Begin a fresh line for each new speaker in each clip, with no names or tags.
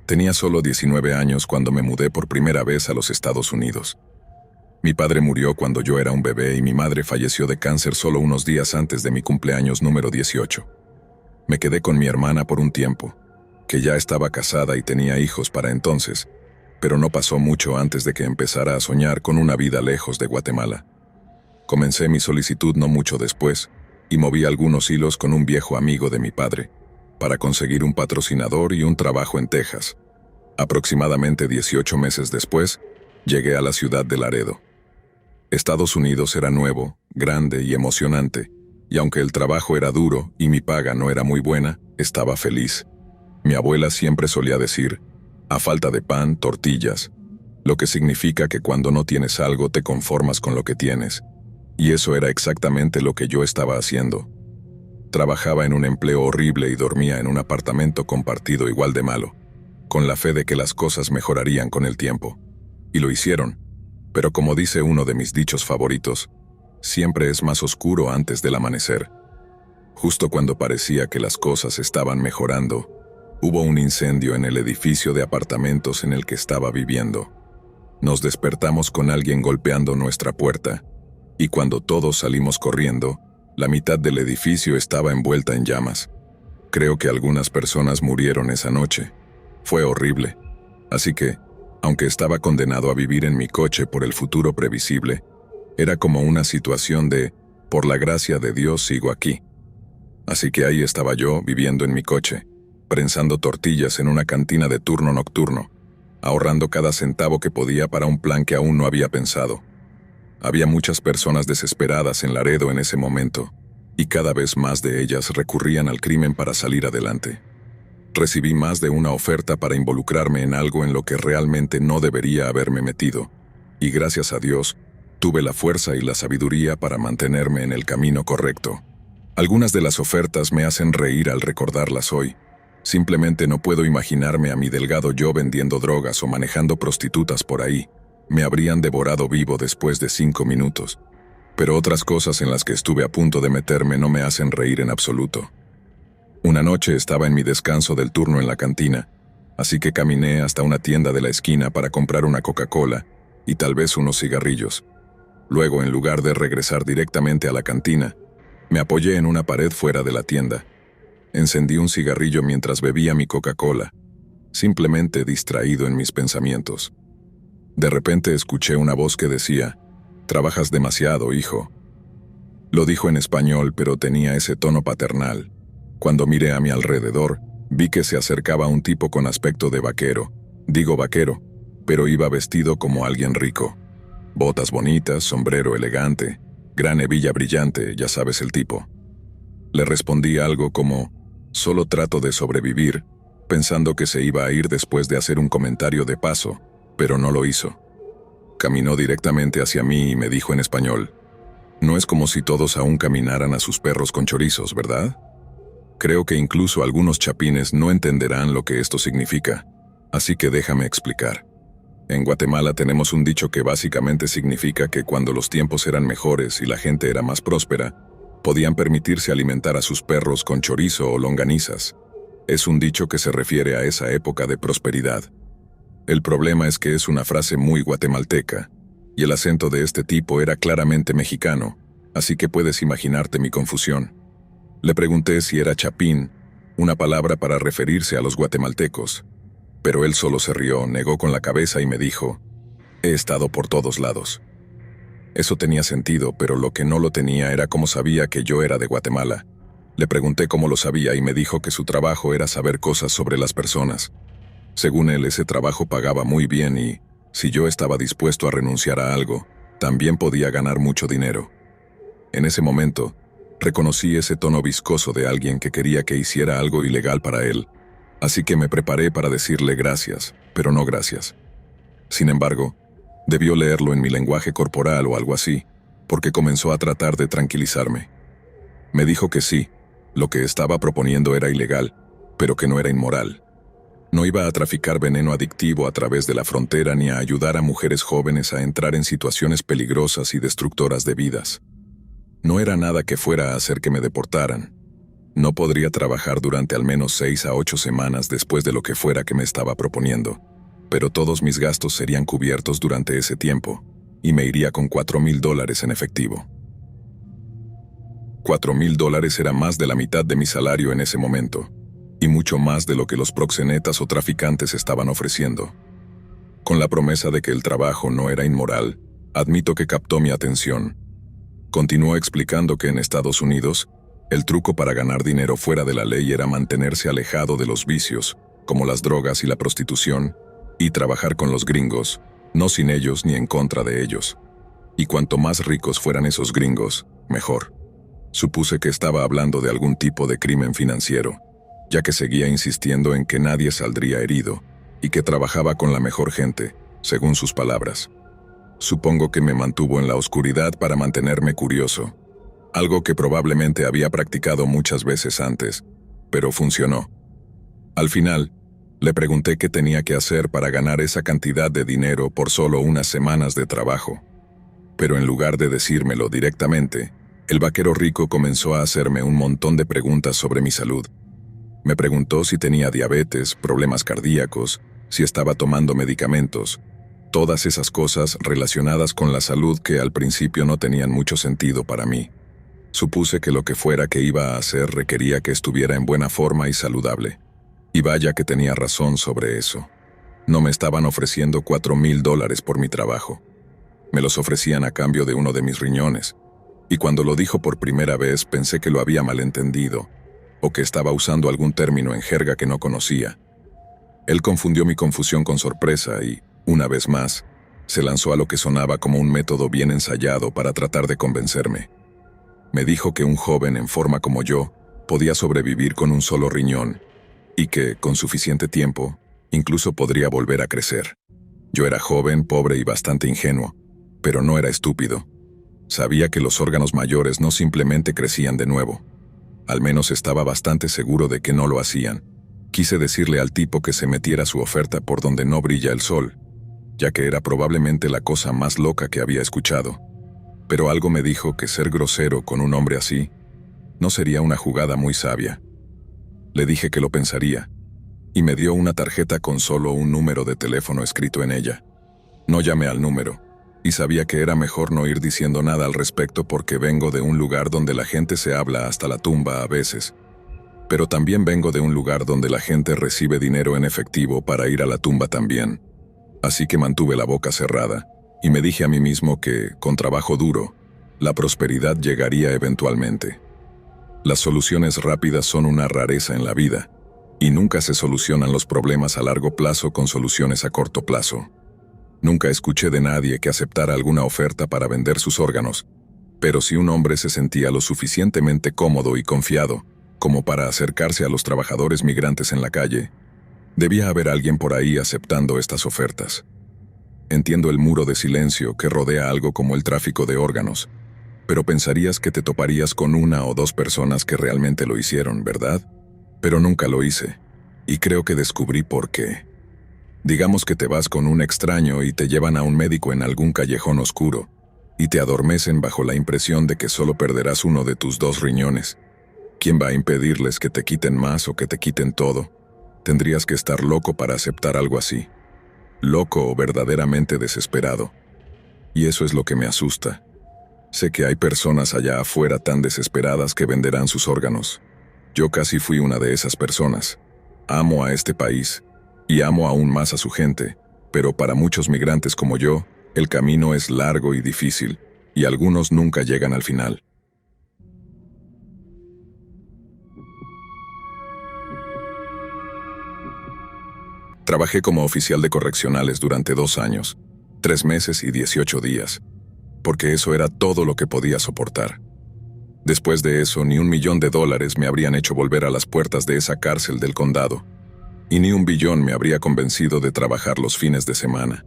Tenía solo 19 años cuando me mudé por primera vez a los Estados Unidos. Mi padre murió cuando yo era un bebé y mi madre falleció de cáncer solo unos días antes de mi cumpleaños número 18. Me quedé con mi hermana por un tiempo, que ya estaba casada y tenía hijos para entonces, pero no pasó mucho antes de que empezara a soñar con una vida lejos de Guatemala. Comencé mi solicitud no mucho después, y moví algunos hilos con un viejo amigo de mi padre, para conseguir un patrocinador y un trabajo en Texas. Aproximadamente 18 meses después, llegué a la ciudad de Laredo. Estados Unidos era nuevo, grande y emocionante, y aunque el trabajo era duro y mi paga no era muy buena, estaba feliz. Mi abuela siempre solía decir, a falta de pan, tortillas, lo que significa que cuando no tienes algo te conformas con lo que tienes. Y eso era exactamente lo que yo estaba haciendo. Trabajaba en un empleo horrible y dormía en un apartamento compartido igual de malo, con la fe de que las cosas mejorarían con el tiempo. Y lo hicieron, pero como dice uno de mis dichos favoritos, siempre es más oscuro antes del amanecer. Justo cuando parecía que las cosas estaban mejorando, hubo un incendio en el edificio de apartamentos en el que estaba viviendo. Nos despertamos con alguien golpeando nuestra puerta, y cuando todos salimos corriendo, la mitad del edificio estaba envuelta en llamas. Creo que algunas personas murieron esa noche. Fue horrible. Así que, aunque estaba condenado a vivir en mi coche por el futuro previsible, era como una situación de, por la gracia de Dios sigo aquí. Así que ahí estaba yo, viviendo en mi coche, prensando tortillas en una cantina de turno nocturno, ahorrando cada centavo que podía para un plan que aún no había pensado. Había muchas personas desesperadas en Laredo en ese momento, y cada vez más de ellas recurrían al crimen para salir adelante. Recibí más de una oferta para involucrarme en algo en lo que realmente no debería haberme metido, y gracias a Dios, tuve la fuerza y la sabiduría para mantenerme en el camino correcto. Algunas de las ofertas me hacen reír al recordarlas hoy. Simplemente no puedo imaginarme a mi delgado yo vendiendo drogas o manejando prostitutas por ahí. Me habrían devorado vivo después de 5 minutos. Pero otras cosas en las que estuve a punto de meterme no me hacen reír en absoluto. Una noche estaba en mi descanso del turno en la cantina, así que caminé hasta una tienda de la esquina para comprar una Coca-Cola y tal vez unos cigarrillos. Luego, en lugar de regresar directamente a la cantina, me apoyé en una pared fuera de la tienda. Encendí un cigarrillo mientras bebía mi Coca-Cola, simplemente distraído en mis pensamientos. De repente escuché una voz que decía, «Trabajas demasiado, hijo». Lo dijo en español, pero tenía ese tono paternal. Cuando miré a mi alrededor, vi que se acercaba un tipo con aspecto de vaquero. Digo vaquero, pero iba vestido como alguien rico. Botas bonitas, sombrero elegante, gran hebilla brillante, ya sabes el tipo. Le respondí algo como, «Solo trato de sobrevivir», pensando que se iba a ir después de hacer un comentario de paso, pero no lo hizo. Caminó directamente hacia mí y me dijo en español, «No es como si todos aún caminaran a sus perros con chorizos, ¿verdad? Creo que incluso algunos chapines no entenderán lo que esto significa, así que déjame explicar. En Guatemala tenemos un dicho que básicamente significa que cuando los tiempos eran mejores y la gente era más próspera, podían permitirse alimentar a sus perros con chorizo o longanizas. Es un dicho que se refiere a esa época de prosperidad. El problema es que es una frase muy guatemalteca, y el acento de este tipo era claramente mexicano, así que puedes imaginarte mi confusión. Le pregunté si era chapín, una palabra para referirse a los guatemaltecos, pero él solo se rió, negó con la cabeza y me dijo, «He estado por todos lados». Eso tenía sentido, pero lo que no lo tenía era cómo sabía que yo era de Guatemala. Le pregunté cómo lo sabía y me dijo que su trabajo era saber cosas sobre las personas. Según él, ese trabajo pagaba muy bien y, si yo estaba dispuesto a renunciar a algo, también podía ganar mucho dinero. En ese momento, reconocí ese tono viscoso de alguien que quería que hiciera algo ilegal para él, así que me preparé para decirle gracias, pero no gracias. Sin embargo, debió leerlo en mi lenguaje corporal o algo así, porque comenzó a tratar de tranquilizarme. Me dijo que sí, lo que estaba proponiendo era ilegal, pero que no era inmoral. No iba a traficar veneno adictivo a través de la frontera ni a ayudar a mujeres jóvenes a entrar en situaciones peligrosas y destructoras de vidas. No era nada que fuera a hacer que me deportaran. No podría trabajar durante al menos 6 a 8 semanas después de lo que fuera que me estaba proponiendo, pero todos mis gastos serían cubiertos durante ese tiempo, y me iría con $4,000 en efectivo. $4,000 era más de la mitad de mi salario en ese momento, y mucho más de lo que los proxenetas o traficantes estaban ofreciendo. Con la promesa de que el trabajo no era inmoral, admito que captó mi atención. Continuó explicando que en Estados Unidos, el truco para ganar dinero fuera de la ley era mantenerse alejado de los vicios, como las drogas y la prostitución, y trabajar con los gringos, no sin ellos ni en contra de ellos. Y cuanto más ricos fueran esos gringos, mejor. Supuse que estaba hablando de algún tipo de crimen financiero, ya que seguía insistiendo en que nadie saldría herido, y que trabajaba con la mejor gente, según sus palabras. Supongo que me mantuvo en la oscuridad para mantenerme curioso, algo que probablemente había practicado muchas veces antes, pero funcionó. Al final, le pregunté qué tenía que hacer para ganar esa cantidad de dinero por solo unas semanas de trabajo. Pero en lugar de decírmelo directamente, el vaquero rico comenzó a hacerme un montón de preguntas sobre mi salud. Me preguntó si tenía diabetes, problemas cardíacos, si estaba tomando medicamentos, todas esas cosas relacionadas con la salud que al principio no tenían mucho sentido para mí. Supuse que lo que fuera que iba a hacer requería que estuviera en buena forma y saludable. Y vaya que tenía razón sobre eso. No me estaban ofreciendo $4,000 por mi trabajo. Me los ofrecían a cambio de uno de mis riñones. Y cuando lo dijo por primera vez pensé que lo había malentendido, o que estaba usando algún término en jerga que no conocía. Él confundió mi confusión con sorpresa y, una vez más, se lanzó a lo que sonaba como un método bien ensayado para tratar de convencerme. Me dijo que un joven en forma como yo podía sobrevivir con un solo riñón y que, con suficiente tiempo, incluso podría volver a crecer. Yo era joven, pobre y bastante ingenuo, pero no era estúpido. Sabía que los órganos mayores no simplemente crecían de nuevo. Al menos estaba bastante seguro de que no lo hacían. Quise decirle al tipo que se metiera su oferta por donde no brilla el sol, ya que era probablemente la cosa más loca que había escuchado. Pero algo me dijo que ser grosero con un hombre así no sería una jugada muy sabia. Le dije que lo pensaría, y me dio una tarjeta con solo un número de teléfono escrito en ella. No llamé al número, y sabía que era mejor no ir diciendo nada al respecto porque vengo de un lugar donde la gente se habla hasta la tumba a veces. Pero también vengo de un lugar donde la gente recibe dinero en efectivo para ir a la tumba también. Así que mantuve la boca cerrada, y me dije a mí mismo que, con trabajo duro, la prosperidad llegaría eventualmente. Las soluciones rápidas son una rareza en la vida, y nunca se solucionan los problemas a largo plazo con soluciones a corto plazo. Nunca escuché de nadie que aceptara alguna oferta para vender sus órganos, pero si un hombre se sentía lo suficientemente cómodo y confiado como para acercarse a los trabajadores migrantes en la calle, debía haber alguien por ahí aceptando estas ofertas. Entiendo el muro de silencio que rodea algo como el tráfico de órganos, pero pensarías que te toparías con una o dos personas que realmente lo hicieron, ¿verdad? Pero nunca lo hice, y creo que descubrí por qué. Digamos que te vas con un extraño y te llevan a un médico en algún callejón oscuro, y te adormecen bajo la impresión de que solo perderás uno de tus 2 riñones. ¿Quién va a impedirles que te quiten más o que te quiten todo? Tendrías que estar loco para aceptar algo así. Loco o verdaderamente desesperado. Y eso es lo que me asusta. Sé que hay personas allá afuera tan desesperadas que venderán sus órganos. Yo casi fui una de esas personas. Amo a este país, y amo aún más a su gente, pero para muchos migrantes como yo, el camino es largo y difícil, y algunos nunca llegan al final. Trabajé como oficial de correccionales durante 2 años, 3 meses y 18 días, porque eso era todo lo que podía soportar. Después de eso, ni $1,000,000 me habrían hecho volver a las puertas de esa cárcel del condado, y ni $1 billón me habría convencido de trabajar los fines de semana.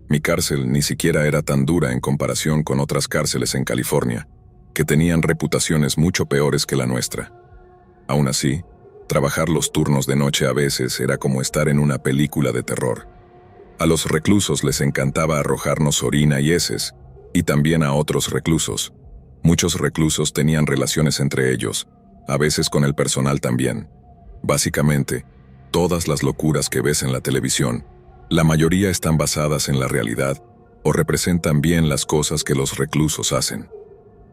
Mi cárcel ni siquiera era tan dura en comparación con otras cárceles en California, que tenían reputaciones mucho peores que la nuestra. Aún así, trabajar los turnos de noche a veces era como estar en una película de terror. A los reclusos les encantaba arrojarnos orina y heces, y también a otros reclusos. Muchos reclusos tenían relaciones entre ellos, A veces con el personal también. Básicamente, todas las locuras que ves en la televisión, la mayoría están basadas en la realidad o representan bien las cosas que los reclusos hacen.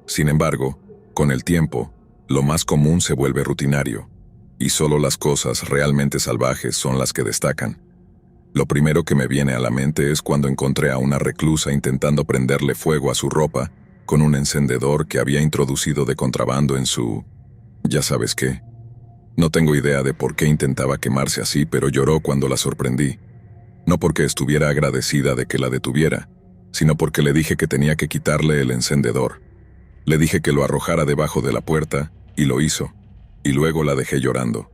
Sin embargo, con el tiempo, lo más común se vuelve rutinario, y solo las cosas realmente salvajes son las que destacan. Lo primero que me viene a la mente es cuando encontré a una reclusa intentando prenderle fuego a su ropa con un encendedor que había introducido de contrabando en su... ¿ya sabes qué? No tengo idea de por qué intentaba quemarse así, pero lloró cuando la sorprendí. No porque estuviera agradecida de que la detuviera, sino porque le dije que tenía que quitarle el encendedor. Le dije que lo arrojara debajo de la puerta, y lo hizo. Y luego la dejé llorando.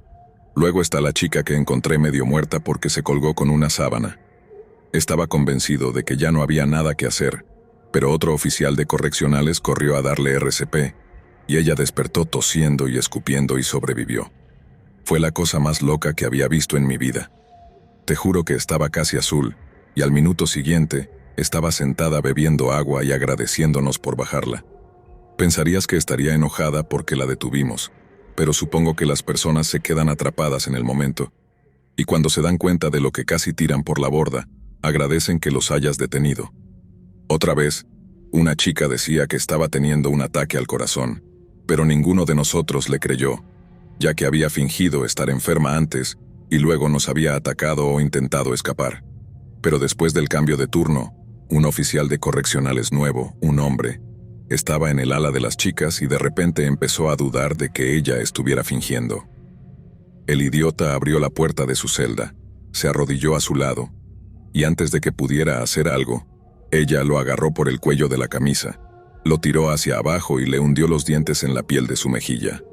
Luego está la chica que encontré medio muerta porque se colgó con una sábana. Estaba convencido de que ya no había nada que hacer, pero otro oficial de correccionales corrió a darle RCP, y ella despertó tosiendo y escupiendo y sobrevivió. Fue la cosa más loca que había visto en mi vida. Te juro que estaba casi azul, y al minuto siguiente, estaba sentada bebiendo agua y agradeciéndonos por bajarla. Pensarías que estaría enojada porque la detuvimos, pero supongo que las personas se quedan atrapadas en el momento, y cuando se dan cuenta de lo que casi tiran por la borda, agradecen que los hayas detenido. Otra vez, una chica decía que estaba teniendo un ataque al corazón, pero ninguno de nosotros le creyó, ya que había fingido estar enferma antes y luego nos había atacado o intentado escapar. Pero después del cambio de turno, un oficial de correccionales nuevo, un hombre, estaba en el ala de las chicas y de repente empezó a dudar de que ella estuviera fingiendo. El idiota abrió la puerta de su celda, se arrodilló a su lado, y antes de que pudiera hacer algo, ella lo agarró por el cuello de la camisa, lo tiró hacia abajo y le hundió los dientes en la piel de su mejilla.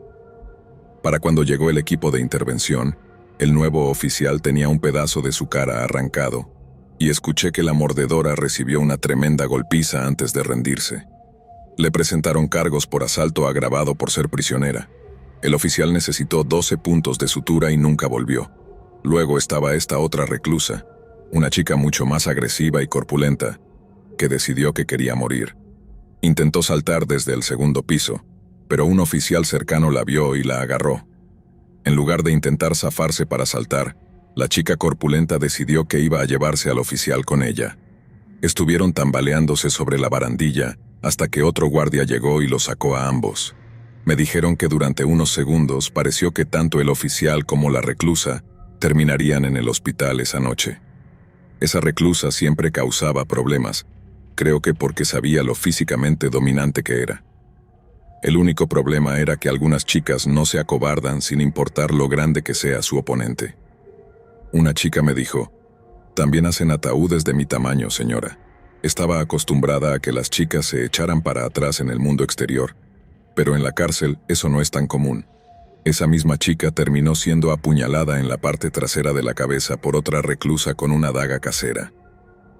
Para cuando llegó el equipo de intervención, el nuevo oficial tenía un pedazo de su cara arrancado, y escuché que la mordedora recibió una tremenda golpiza antes de rendirse. Le presentaron cargos por asalto agravado por ser prisionera. El oficial necesitó 12 puntos de sutura y nunca volvió. Luego estaba esta otra reclusa, una chica mucho más agresiva y corpulenta, que decidió que quería morir. Intentó saltar desde el segundo piso, pero un oficial cercano la vio y la agarró. En lugar de intentar zafarse para saltar, la chica corpulenta decidió que iba a llevarse al oficial con ella. Estuvieron tambaleándose sobre la barandilla hasta que otro guardia llegó y los sacó a ambos. Me dijeron que durante unos segundos pareció que tanto el oficial como la reclusa terminarían en el hospital esa noche. Esa reclusa siempre causaba problemas, creo que porque sabía lo físicamente dominante que era. El único problema era que algunas chicas no se acobardan sin importar lo grande que sea su oponente. Una chica me dijo, «También hacen ataúdes de mi tamaño, señora». Estaba acostumbrada a que las chicas se echaran para atrás en el mundo exterior, pero en la cárcel eso no es tan común. Esa misma chica terminó siendo apuñalada en la parte trasera de la cabeza por otra reclusa con una daga casera.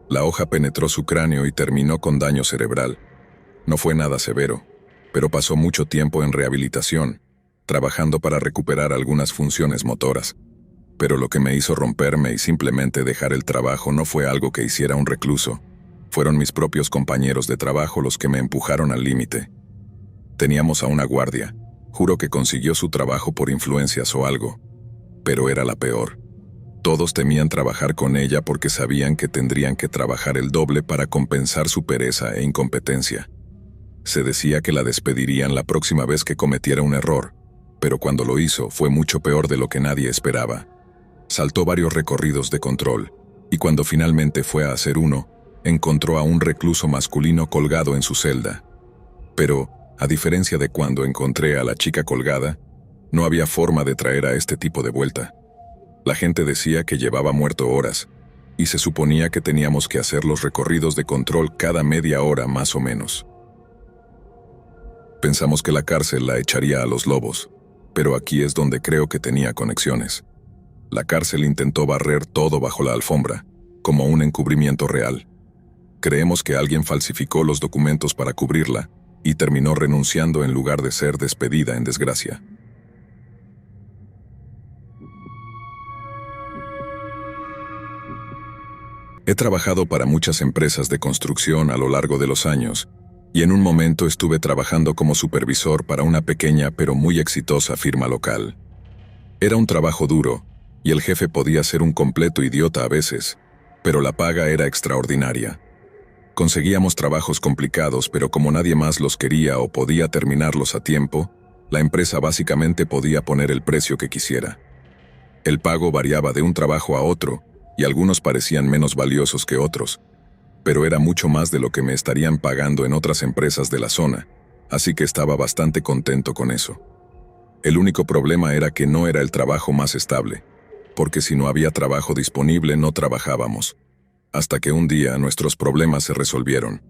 La hoja penetró su cráneo y terminó con daño cerebral. No fue nada severo, pero pasó mucho tiempo en rehabilitación, trabajando para recuperar algunas funciones motoras. Pero lo que me hizo romperme y simplemente dejar el trabajo no fue algo que hiciera un recluso. Fueron mis propios compañeros de trabajo los que me empujaron al límite. Teníamos a una guardia. Juro que consiguió su trabajo por influencias o algo. Pero era la peor. Todos temían trabajar con ella porque sabían que tendrían que trabajar el doble para compensar su pereza e incompetencia. Se decía que la despedirían la próxima vez que cometiera un error, pero cuando lo hizo fue mucho peor de lo que nadie esperaba. Saltó varios recorridos de control, y cuando finalmente fue a hacer uno, encontró a un recluso masculino colgado en su celda. Pero, a diferencia de cuando encontré a la chica colgada, no había forma de traer a este tipo de vuelta. La gente decía que llevaba muerto horas, y se suponía que teníamos que hacer los recorridos de control cada media hora más o menos. Pensamos que la cárcel la echaría a los lobos, pero aquí es donde creo que tenía conexiones. La cárcel intentó barrer todo bajo la alfombra, como un encubrimiento real. Creemos que alguien falsificó los documentos para cubrirla y terminó renunciando en lugar de ser despedida en desgracia. He trabajado para muchas empresas de construcción a lo largo de los años, y en un momento estuve trabajando como supervisor para una pequeña pero muy exitosa firma local. Era un trabajo duro, y el jefe podía ser un completo idiota a veces, pero la paga era extraordinaria. Conseguíamos trabajos complicados, pero como nadie más los quería o podía terminarlos a tiempo, la empresa básicamente podía poner el precio que quisiera. El pago variaba de un trabajo a otro, y algunos parecían menos valiosos que otros, pero era mucho más de lo que me estarían pagando en otras empresas de la zona, así que estaba bastante contento con eso. El único problema era que no era el trabajo más estable, porque si no había trabajo disponible no trabajábamos. Hasta que un día nuestros problemas se resolvieron.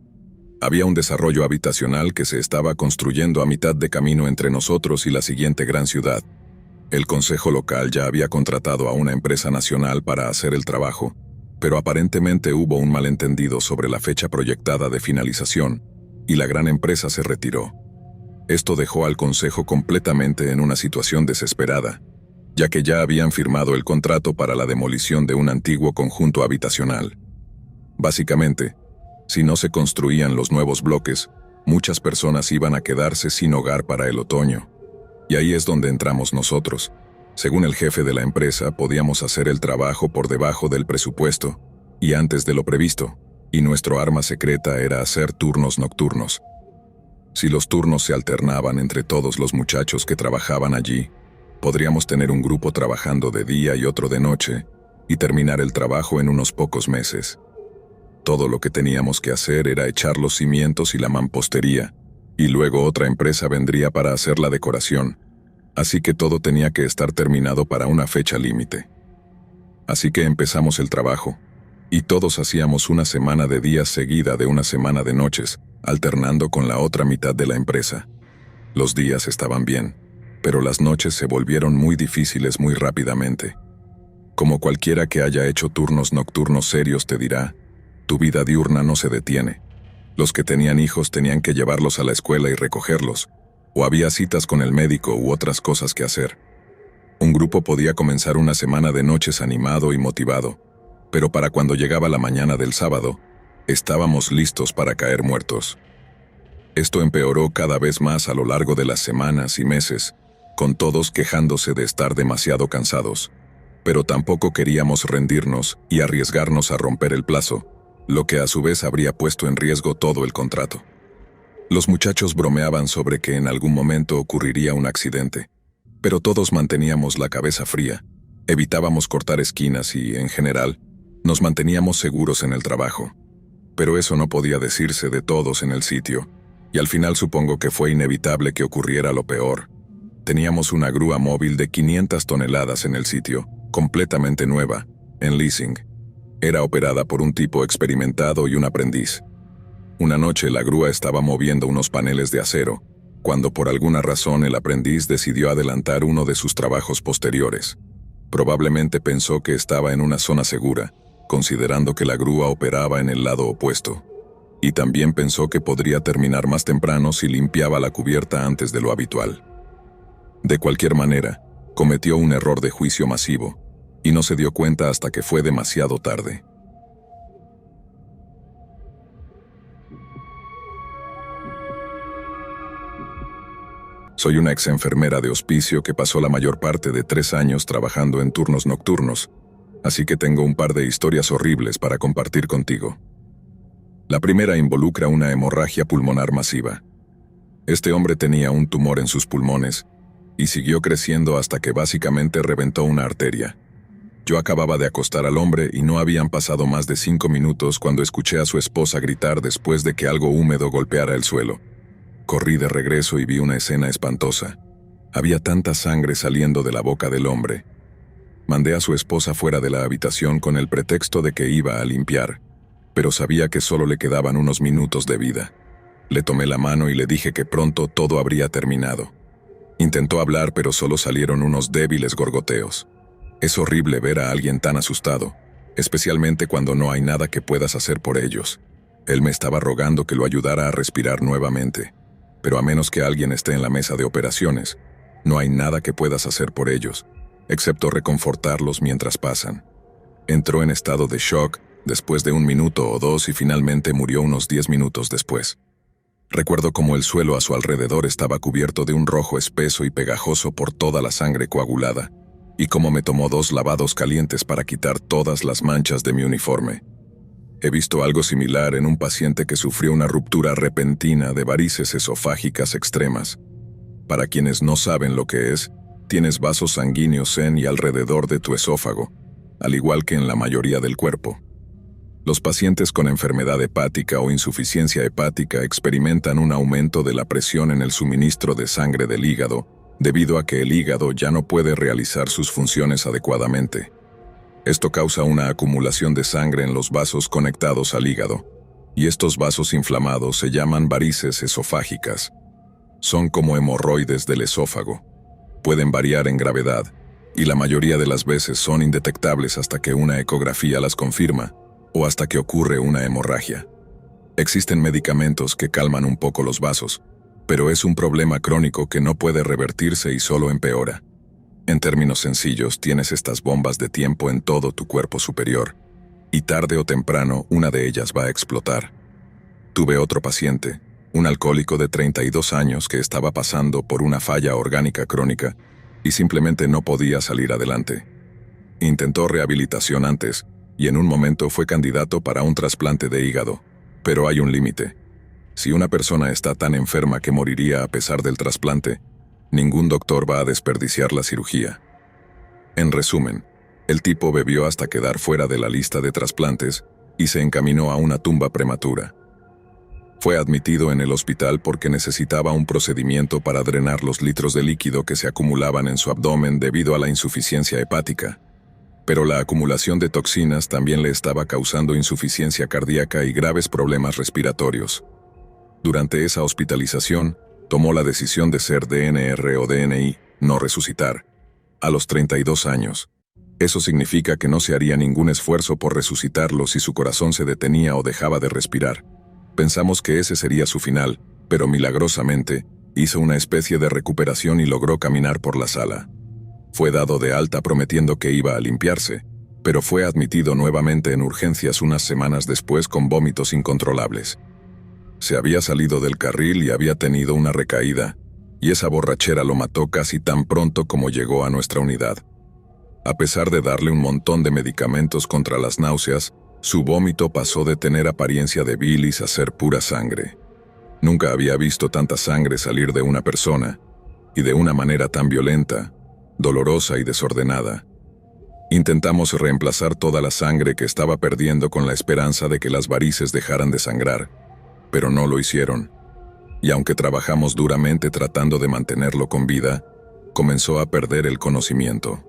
Había un desarrollo habitacional que se estaba construyendo a mitad de camino entre nosotros y la siguiente gran ciudad. El consejo local ya había contratado a una empresa nacional para hacer el trabajo, pero aparentemente hubo un malentendido sobre la fecha proyectada de finalización, y la gran empresa se retiró. Esto dejó al consejo completamente en una situación desesperada, ya que ya habían firmado el contrato para la demolición de un antiguo conjunto habitacional. Básicamente, si no se construían los nuevos bloques, muchas personas iban a quedarse sin hogar para el otoño. Y ahí es donde entramos nosotros. Según el jefe de la empresa, podíamos hacer el trabajo por debajo del presupuesto y antes de lo previsto, y nuestro arma secreta era hacer turnos nocturnos. Si los turnos se alternaban entre todos los muchachos que trabajaban allí, podríamos tener un grupo trabajando de día y otro de noche, y terminar el trabajo en unos pocos meses. Todo lo que teníamos que hacer era echar los cimientos y la mampostería, y luego otra empresa vendría para hacer la decoración, así que todo tenía que estar terminado para una fecha límite. Así que empezamos el trabajo, y todos hacíamos una semana de días seguida de una semana de noches, alternando con la otra mitad de la empresa. Los días estaban bien, pero las noches se volvieron muy difíciles muy rápidamente. Como cualquiera que haya hecho turnos nocturnos serios te dirá, tu vida diurna no se detiene. Los que tenían hijos tenían que llevarlos a la escuela y recogerlos, o había citas con el médico u otras cosas que hacer. Un grupo podía comenzar una semana de noches animado y motivado, pero para cuando llegaba la mañana del sábado, estábamos listos para caer muertos. Esto empeoró cada vez más a lo largo de las semanas y meses, con todos quejándose de estar demasiado cansados, pero tampoco queríamos rendirnos y arriesgarnos a romper el plazo, lo que a su vez habría puesto en riesgo todo el contrato. Los muchachos bromeaban sobre que en algún momento ocurriría un accidente, pero todos manteníamos la cabeza fría, evitábamos cortar esquinas y, en general, nos manteníamos seguros en el trabajo. Pero eso no podía decirse de todos en el sitio, y al final supongo que fue inevitable que ocurriera lo peor. Teníamos una grúa móvil de 500 toneladas en el sitio, completamente nueva, en leasing. Era operada por un tipo experimentado y un aprendiz. Una noche la grúa estaba moviendo unos paneles de acero, cuando por alguna razón el aprendiz decidió adelantar uno de sus trabajos posteriores. Probablemente pensó que estaba en una zona segura, considerando que la grúa operaba en el lado opuesto. Y también pensó que podría terminar más temprano si limpiaba la cubierta antes de lo habitual. De cualquier manera, cometió un error de juicio masivo, y no se dio cuenta hasta que fue demasiado tarde. Soy una ex enfermera de hospicio que pasó la mayor parte de 3 años trabajando en turnos nocturnos, así que tengo un par de historias horribles para compartir contigo. La primera involucra una hemorragia pulmonar masiva. Este hombre tenía un tumor en sus pulmones y siguió creciendo hasta que básicamente reventó una arteria. Yo acababa de acostar al hombre y no habían pasado más de 5 minutos cuando escuché a su esposa gritar después de que algo húmedo golpeara el suelo. Corrí de regreso y vi una escena espantosa. Había tanta sangre saliendo de la boca del hombre. Mandé a su esposa fuera de la habitación con el pretexto de que iba a limpiar, pero sabía que solo le quedaban unos minutos de vida. Le tomé la mano y le dije que pronto todo habría terminado. Intentó hablar, pero solo salieron unos débiles gorgoteos. Es horrible ver a alguien tan asustado, especialmente cuando no hay nada que puedas hacer por ellos. Él me estaba rogando que lo ayudara a respirar nuevamente, pero a menos que alguien esté en la mesa de operaciones, no hay nada que puedas hacer por ellos, excepto reconfortarlos mientras pasan. Entró en estado de shock después de 1 minuto o 2 y finalmente murió unos 10 minutos después. Recuerdo cómo el suelo a su alrededor estaba cubierto de un rojo espeso y pegajoso por toda la sangre coagulada, y cómo me tomó 2 lavados calientes para quitar todas las manchas de mi uniforme. He visto algo similar en un paciente que sufrió una ruptura repentina de varices esofágicas extremas. Para quienes no saben lo que es, tienes vasos sanguíneos en y alrededor de tu esófago, al igual que en la mayoría del cuerpo. Los pacientes con enfermedad hepática o insuficiencia hepática experimentan un aumento de la presión en el suministro de sangre del hígado, debido a que el hígado ya no puede realizar sus funciones adecuadamente. Esto causa una acumulación de sangre en los vasos conectados al hígado, y estos vasos inflamados se llaman varices esofágicas. Son como hemorroides del esófago. Pueden variar en gravedad, y la mayoría de las veces son indetectables hasta que una ecografía las confirma, o hasta que ocurre una hemorragia. Existen medicamentos que calman un poco los vasos, pero es un problema crónico que no puede revertirse y solo empeora. En términos sencillos, tienes estas bombas de tiempo en todo tu cuerpo superior, y tarde o temprano una de ellas va a explotar. Tuve otro paciente, un alcohólico de 32 años que estaba pasando por una falla orgánica crónica y simplemente no podía salir adelante. Intentó rehabilitación antes, y en un momento fue candidato para un trasplante de hígado, pero hay un límite. Si una persona está tan enferma que moriría a pesar del trasplante, ningún doctor va a desperdiciar la cirugía. En resumen, el tipo bebió hasta quedar fuera de la lista de trasplantes y se encaminó a una tumba prematura. Fue admitido en el hospital porque necesitaba un procedimiento para drenar los litros de líquido que se acumulaban en su abdomen debido a la insuficiencia hepática. Pero la acumulación de toxinas también le estaba causando insuficiencia cardíaca y graves problemas respiratorios. Durante esa hospitalización, tomó la decisión de ser DNR o DNI, no resucitar, a los 32 años. Eso significa que no se haría ningún esfuerzo por resucitarlo si su corazón se detenía o dejaba de respirar. Pensamos que ese sería su final, pero milagrosamente, hizo una especie de recuperación y logró caminar por la sala. Fue dado de alta prometiendo que iba a limpiarse, pero fue admitido nuevamente en urgencias unas semanas después con vómitos incontrolables. Se había salido del carril y había tenido una recaída, y esa borrachera lo mató casi tan pronto como llegó a nuestra unidad. A pesar de darle un montón de medicamentos contra las náuseas, su vómito pasó de tener apariencia de bilis a ser pura sangre. Nunca había visto tanta sangre salir de una persona, y de una manera tan violenta, dolorosa y desordenada. Intentamos reemplazar toda la sangre que estaba perdiendo con la esperanza de que las varices dejaran de sangrar, pero no lo hicieron, y aunque trabajamos duramente tratando de mantenerlo con vida, comenzó a perder el conocimiento.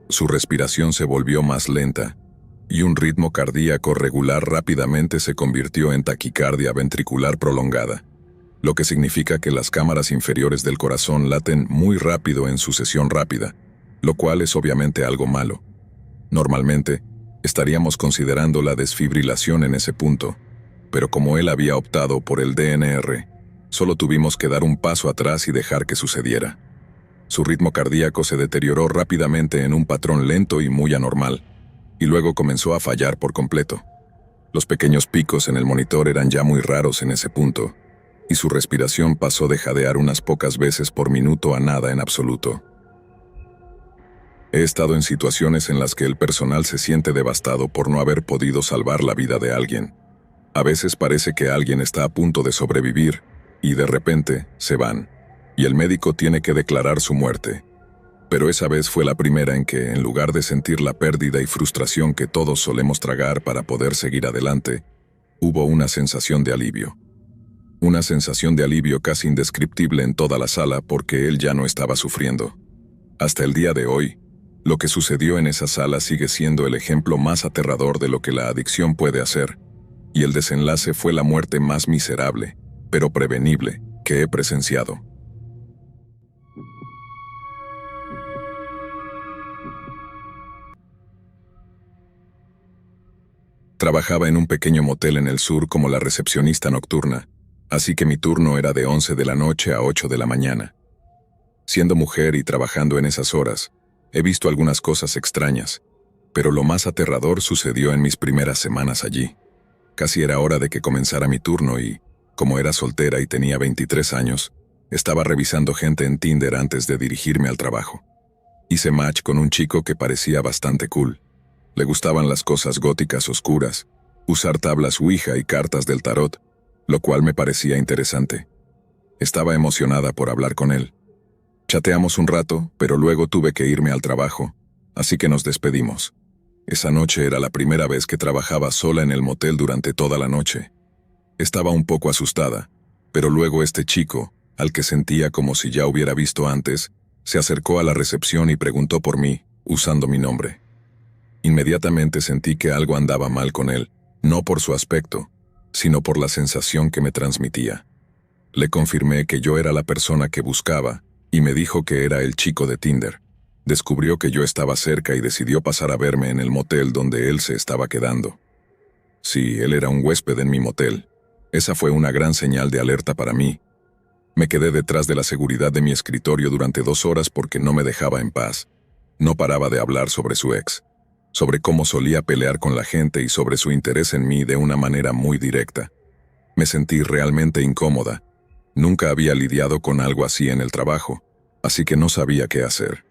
Su respiración se volvió más lenta, y un ritmo cardíaco regular rápidamente se convirtió en taquicardia ventricular prolongada, lo que significa que las cámaras inferiores del corazón laten muy rápido en sucesión rápida, lo cual es obviamente algo malo. Normalmente, estaríamos considerando la desfibrilación en ese punto, pero como él había optado por el DNR, solo tuvimos que dar un paso atrás y dejar que sucediera. Su ritmo cardíaco se deterioró rápidamente en un patrón lento y muy anormal, y luego comenzó a fallar por completo. Los pequeños picos en el monitor eran ya muy raros en ese punto, y su respiración pasó de jadear unas pocas veces por minuto a nada en absoluto. He estado en situaciones en las que el personal se siente devastado por no haber podido salvar la vida de alguien. A veces parece que alguien está a punto de sobrevivir, y de repente se van, y el médico tiene que declarar su muerte. Pero esa vez fue la primera en que, en lugar de sentir la pérdida y frustración que todos solemos tragar para poder seguir adelante, hubo una sensación de alivio. Una sensación de alivio casi indescriptible en toda la sala porque él ya no estaba sufriendo. Hasta el día de hoy, lo que sucedió en esa sala sigue siendo el ejemplo más aterrador de lo que la adicción puede hacer, y el desenlace fue la muerte más miserable, pero prevenible, que he presenciado. Trabajaba en un pequeño motel en el sur como la recepcionista nocturna, así que mi turno era de 11 de la noche a 8 de la mañana. Siendo mujer y trabajando en esas horas, he visto algunas cosas extrañas, pero lo más aterrador sucedió en mis primeras semanas allí. Casi era hora de que comenzara mi turno y, Como era soltera y tenía 23 años, estaba revisando gente en Tinder antes de dirigirme al trabajo. Hice match con un chico que parecía bastante cool. Le gustaban las cosas góticas oscuras, usar tablas Ouija y cartas del tarot, lo cual me parecía interesante. Estaba emocionada por hablar con él. Chateamos un rato, pero luego tuve que irme al trabajo, así que nos despedimos. Esa noche era la primera vez que trabajaba sola en el motel durante toda la noche. Estaba un poco asustada, pero luego este chico, al que sentía como si ya hubiera visto antes, se acercó a la recepción y preguntó por mí, usando mi nombre. Inmediatamente sentí que algo andaba mal con él, no por su aspecto, sino por la sensación que me transmitía. Le confirmé que yo era la persona que buscaba, y me dijo que era el chico de Tinder. Descubrió que yo estaba cerca y decidió pasar a verme en el motel donde él se estaba quedando. Sí, él era un huésped en mi motel. Esa fue una gran señal de alerta para mí. Me quedé detrás de la seguridad de mi escritorio durante 2 horas porque no me dejaba en paz. No paraba de hablar sobre su ex, sobre cómo solía pelear con la gente y sobre su interés en mí de una manera muy directa. Me sentí realmente incómoda. Nunca había lidiado con algo así en el trabajo, así que no sabía qué hacer.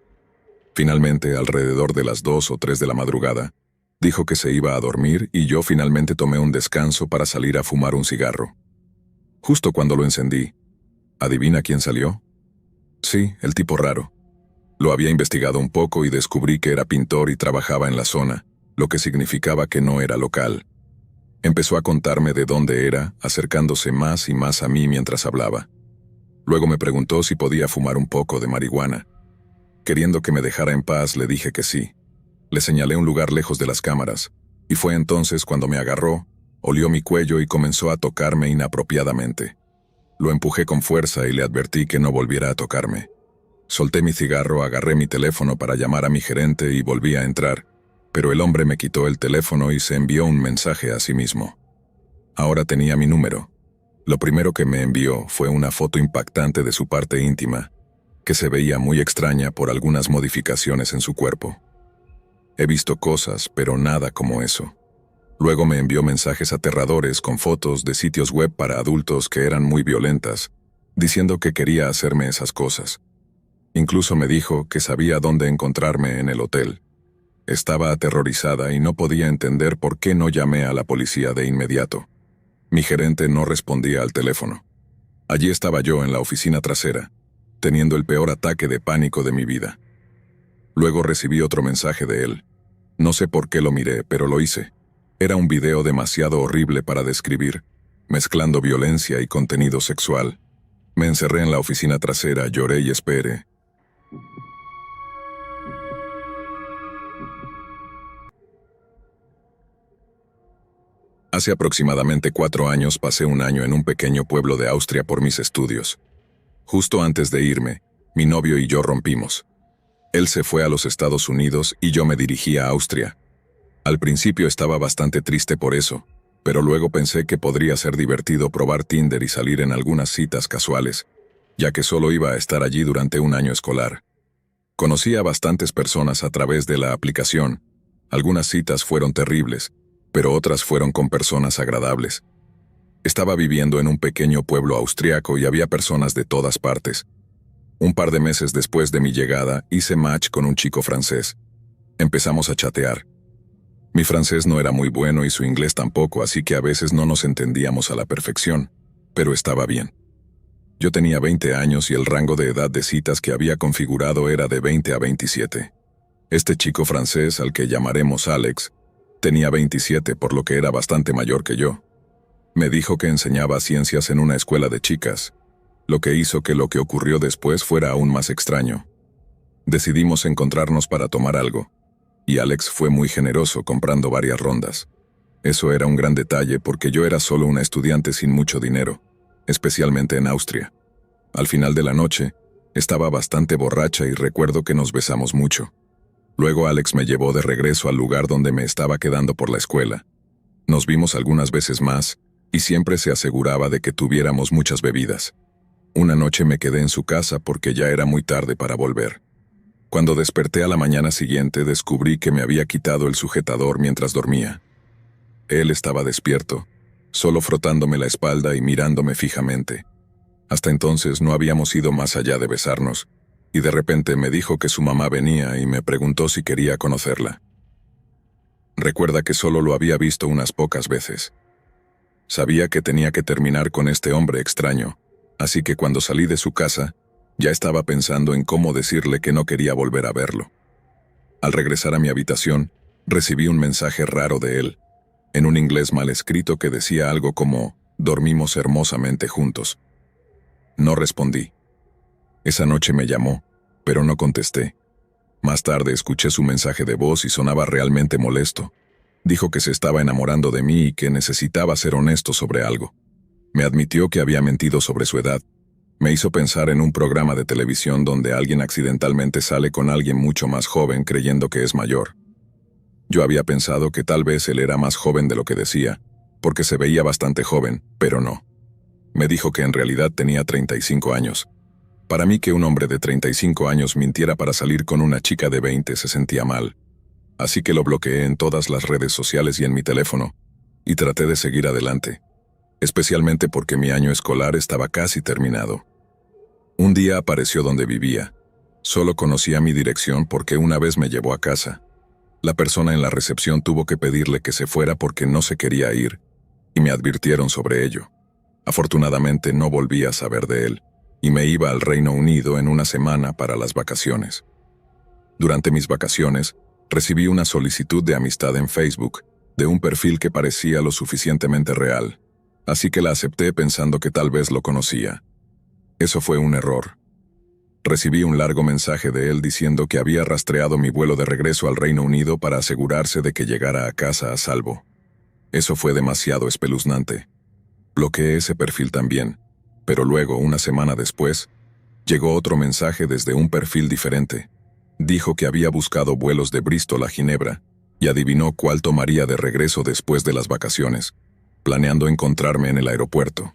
Finalmente, alrededor de las 2 o 3 de la madrugada, dijo que se iba a dormir y yo finalmente tomé un descanso para salir a fumar un cigarro. Justo cuando lo encendí, ¿adivina quién salió? Sí, el tipo raro. Lo había investigado un poco y descubrí que era pintor y trabajaba en la zona, lo que significaba que no era local. Empezó a contarme de dónde era, acercándose más y más a mí mientras hablaba. Luego me preguntó si podía fumar un poco de marihuana. Queriendo que me dejara en paz, le dije que sí. Le señalé un lugar lejos de las cámaras, y fue entonces cuando me agarró, olió mi cuello y comenzó a tocarme inapropiadamente. Lo empujé con fuerza y le advertí que no volviera a tocarme. Solté mi cigarro, agarré mi teléfono para llamar a mi gerente y volví a entrar, pero el hombre me quitó el teléfono y se envió un mensaje a sí mismo. Ahora tenía mi número. Lo primero que me envió fue una foto impactante de su parte íntima, que se veía muy extraña por algunas modificaciones en su cuerpo. He visto cosas, pero nada como eso. Luego me envió mensajes aterradores con fotos de sitios web para adultos que eran muy violentas, diciendo que quería hacerme esas cosas. Incluso me dijo que sabía dónde encontrarme en el hotel. Estaba aterrorizada y no podía entender por qué no llamé a la policía de inmediato. Mi gerente no respondía al teléfono. Allí estaba yo en la oficina trasera, teniendo el peor ataque de pánico de mi vida. Luego recibí otro mensaje de él. No sé por qué lo miré, pero lo hice. Era un video demasiado horrible para describir, mezclando violencia y contenido sexual. Me encerré en la oficina trasera, lloré y esperé. Hace aproximadamente 4 años pasé un año en un pequeño pueblo de Austria por mis estudios. Justo antes de irme, mi novio y yo rompimos. Él se fue a los Estados Unidos y yo me dirigí a Austria. Al principio estaba bastante triste por eso, pero luego pensé que podría ser divertido probar Tinder y salir en algunas citas casuales, ya que solo iba a estar allí durante un año escolar. Conocí a bastantes personas a través de la aplicación. Algunas citas fueron terribles, pero otras fueron con personas agradables. Estaba viviendo en un pequeño pueblo austriaco y había personas de todas partes. Un par de meses después de mi llegada, hice match con un chico francés. Empezamos a chatear. Mi francés no era muy bueno y su inglés tampoco, así que a veces no nos entendíamos a la perfección, pero estaba bien. Yo tenía 20 años y el rango de edad de citas que había configurado era de 20 a 27. Este chico francés, al que llamaremos Alex, tenía 27, por lo que era bastante mayor que yo. Me dijo que enseñaba ciencias en una escuela de chicas, lo que hizo que lo que ocurrió después fuera aún más extraño. Decidimos encontrarnos para tomar algo, y Alex fue muy generoso comprando varias rondas. Eso era un gran detalle porque yo era solo una estudiante sin mucho dinero, especialmente en Austria. Al final de la noche, estaba bastante borracha y recuerdo que nos besamos mucho. Luego Alex me llevó de regreso al lugar donde me estaba quedando por la escuela. Nos vimos algunas veces más, y siempre se aseguraba de que tuviéramos muchas bebidas. Una noche me quedé en su casa porque ya era muy tarde para volver. Cuando desperté a la mañana siguiente, descubrí que me había quitado el sujetador mientras dormía. Él estaba despierto, solo frotándome la espalda y mirándome fijamente. Hasta entonces no habíamos ido más allá de besarnos, y de repente me dijo que su mamá venía y me preguntó si quería conocerla. Recuerda que solo lo había visto unas pocas veces. Sabía que tenía que terminar con este hombre extraño, así que cuando salí de su casa, ya estaba pensando en cómo decirle que no quería volver a verlo. Al regresar a mi habitación, recibí un mensaje raro de él, en un inglés mal escrito que decía algo como, «Dormimos hermosamente juntos». No respondí. Esa noche me llamó, pero no contesté. Más tarde escuché su mensaje de voz y sonaba realmente molesto. Dijo que se estaba enamorando de mí y que necesitaba ser honesto sobre algo. Me admitió que había mentido sobre su edad. Me hizo pensar en un programa de televisión donde alguien accidentalmente sale con alguien mucho más joven creyendo que es mayor. Yo había pensado que tal vez él era más joven de lo que decía, porque se veía bastante joven, pero no. Me dijo que en realidad tenía 35 años. Para mí que un hombre de 35 años mintiera para salir con una chica de 20 se sentía mal. Así que lo bloqueé en todas las redes sociales y en mi teléfono, y traté de seguir adelante, especialmente porque mi año escolar estaba casi terminado. Un día apareció donde vivía. Solo conocía mi dirección porque una vez me llevó a casa. La persona en la recepción tuvo que pedirle que se fuera porque no se quería ir, y me advirtieron sobre ello. Afortunadamente no volví a saber de él, y me iba al Reino Unido en una semana para las vacaciones. Durante mis vacaciones, recibí una solicitud de amistad en Facebook, de un perfil que parecía lo suficientemente real, así que la acepté pensando que tal vez lo conocía. Eso fue un error. Recibí un largo mensaje de él diciendo que había rastreado mi vuelo de regreso al Reino Unido para asegurarse de que llegara a casa a salvo. Eso fue demasiado espeluznante. Bloqueé ese perfil también, pero luego, una semana después, llegó otro mensaje desde un perfil diferente. Dijo que había buscado vuelos de Bristol a Ginebra y adivinó cuál tomaría de regreso después de las vacaciones, planeando encontrarme en el aeropuerto.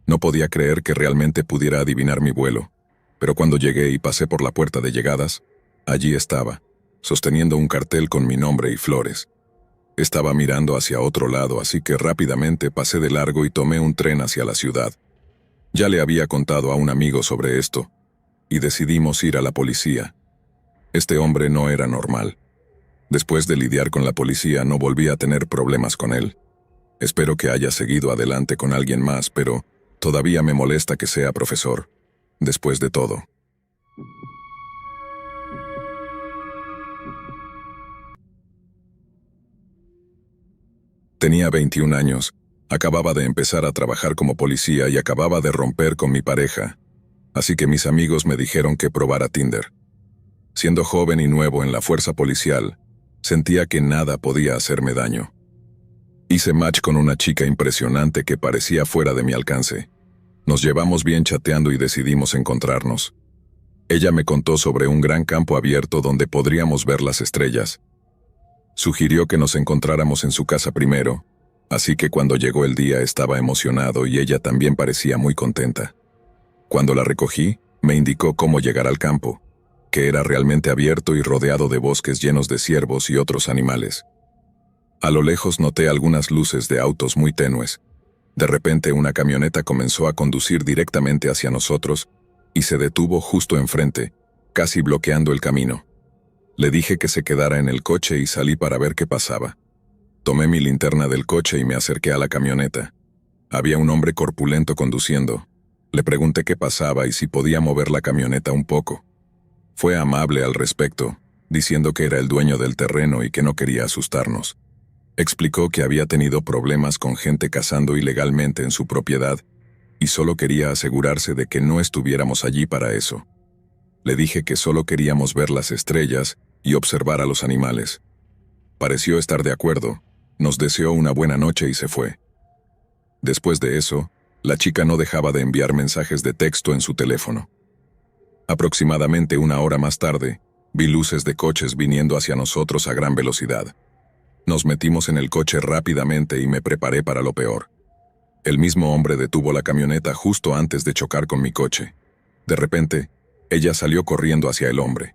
No podía creer que realmente pudiera adivinar mi vuelo, pero cuando llegué y pasé por la puerta de llegadas, allí estaba, sosteniendo un cartel con mi nombre y flores. Estaba mirando hacia otro lado, así que rápidamente pasé de largo y tomé un tren hacia la ciudad. Ya le había contado a un amigo sobre esto, y decidimos ir a la policía. Este hombre no era normal. Después de lidiar con la policía no volví a tener problemas con él. Espero que haya seguido adelante con alguien más, pero todavía me molesta que sea profesor. Después de todo. Tenía 21 años, acababa de empezar a trabajar como policía y acababa de romper con mi pareja, así que mis amigos me dijeron que probara Tinder. Siendo joven y nuevo en la fuerza policial, sentía que nada podía hacerme daño. Hice match con una chica impresionante que parecía fuera de mi alcance. Nos llevamos bien chateando y decidimos encontrarnos. Ella me contó sobre un gran campo abierto donde podríamos ver las estrellas. Sugirió que nos encontráramos en su casa primero, así que cuando llegó el día estaba emocionado y ella también parecía muy contenta. Cuando la recogí, me indicó cómo llegar al campo, que era realmente abierto y rodeado de bosques llenos de ciervos y otros animales. A lo lejos noté algunas luces de autos muy tenues. De repente una camioneta comenzó a conducir directamente hacia nosotros y se detuvo justo enfrente, casi bloqueando el camino. Le dije que se quedara en el coche y salí para ver qué pasaba. Tomé mi linterna del coche y me acerqué a la camioneta. Había un hombre corpulento conduciendo. Le pregunté qué pasaba y si podía mover la camioneta un poco. Fue amable al respecto, diciendo que era el dueño del terreno y que no quería asustarnos. Explicó que había tenido problemas con gente cazando ilegalmente en su propiedad y solo quería asegurarse de que no estuviéramos allí para eso. Le dije que solo queríamos ver las estrellas y observar a los animales. Pareció estar de acuerdo, nos deseó una buena noche y se fue. Después de eso, la chica no dejaba de enviar mensajes de texto en su teléfono. Aproximadamente una hora más tarde, vi luces de coches viniendo hacia nosotros a gran velocidad. Nos metimos en el coche rápidamente y me preparé para lo peor. El mismo hombre detuvo la camioneta justo antes de chocar con mi coche. De repente, ella salió corriendo hacia el hombre.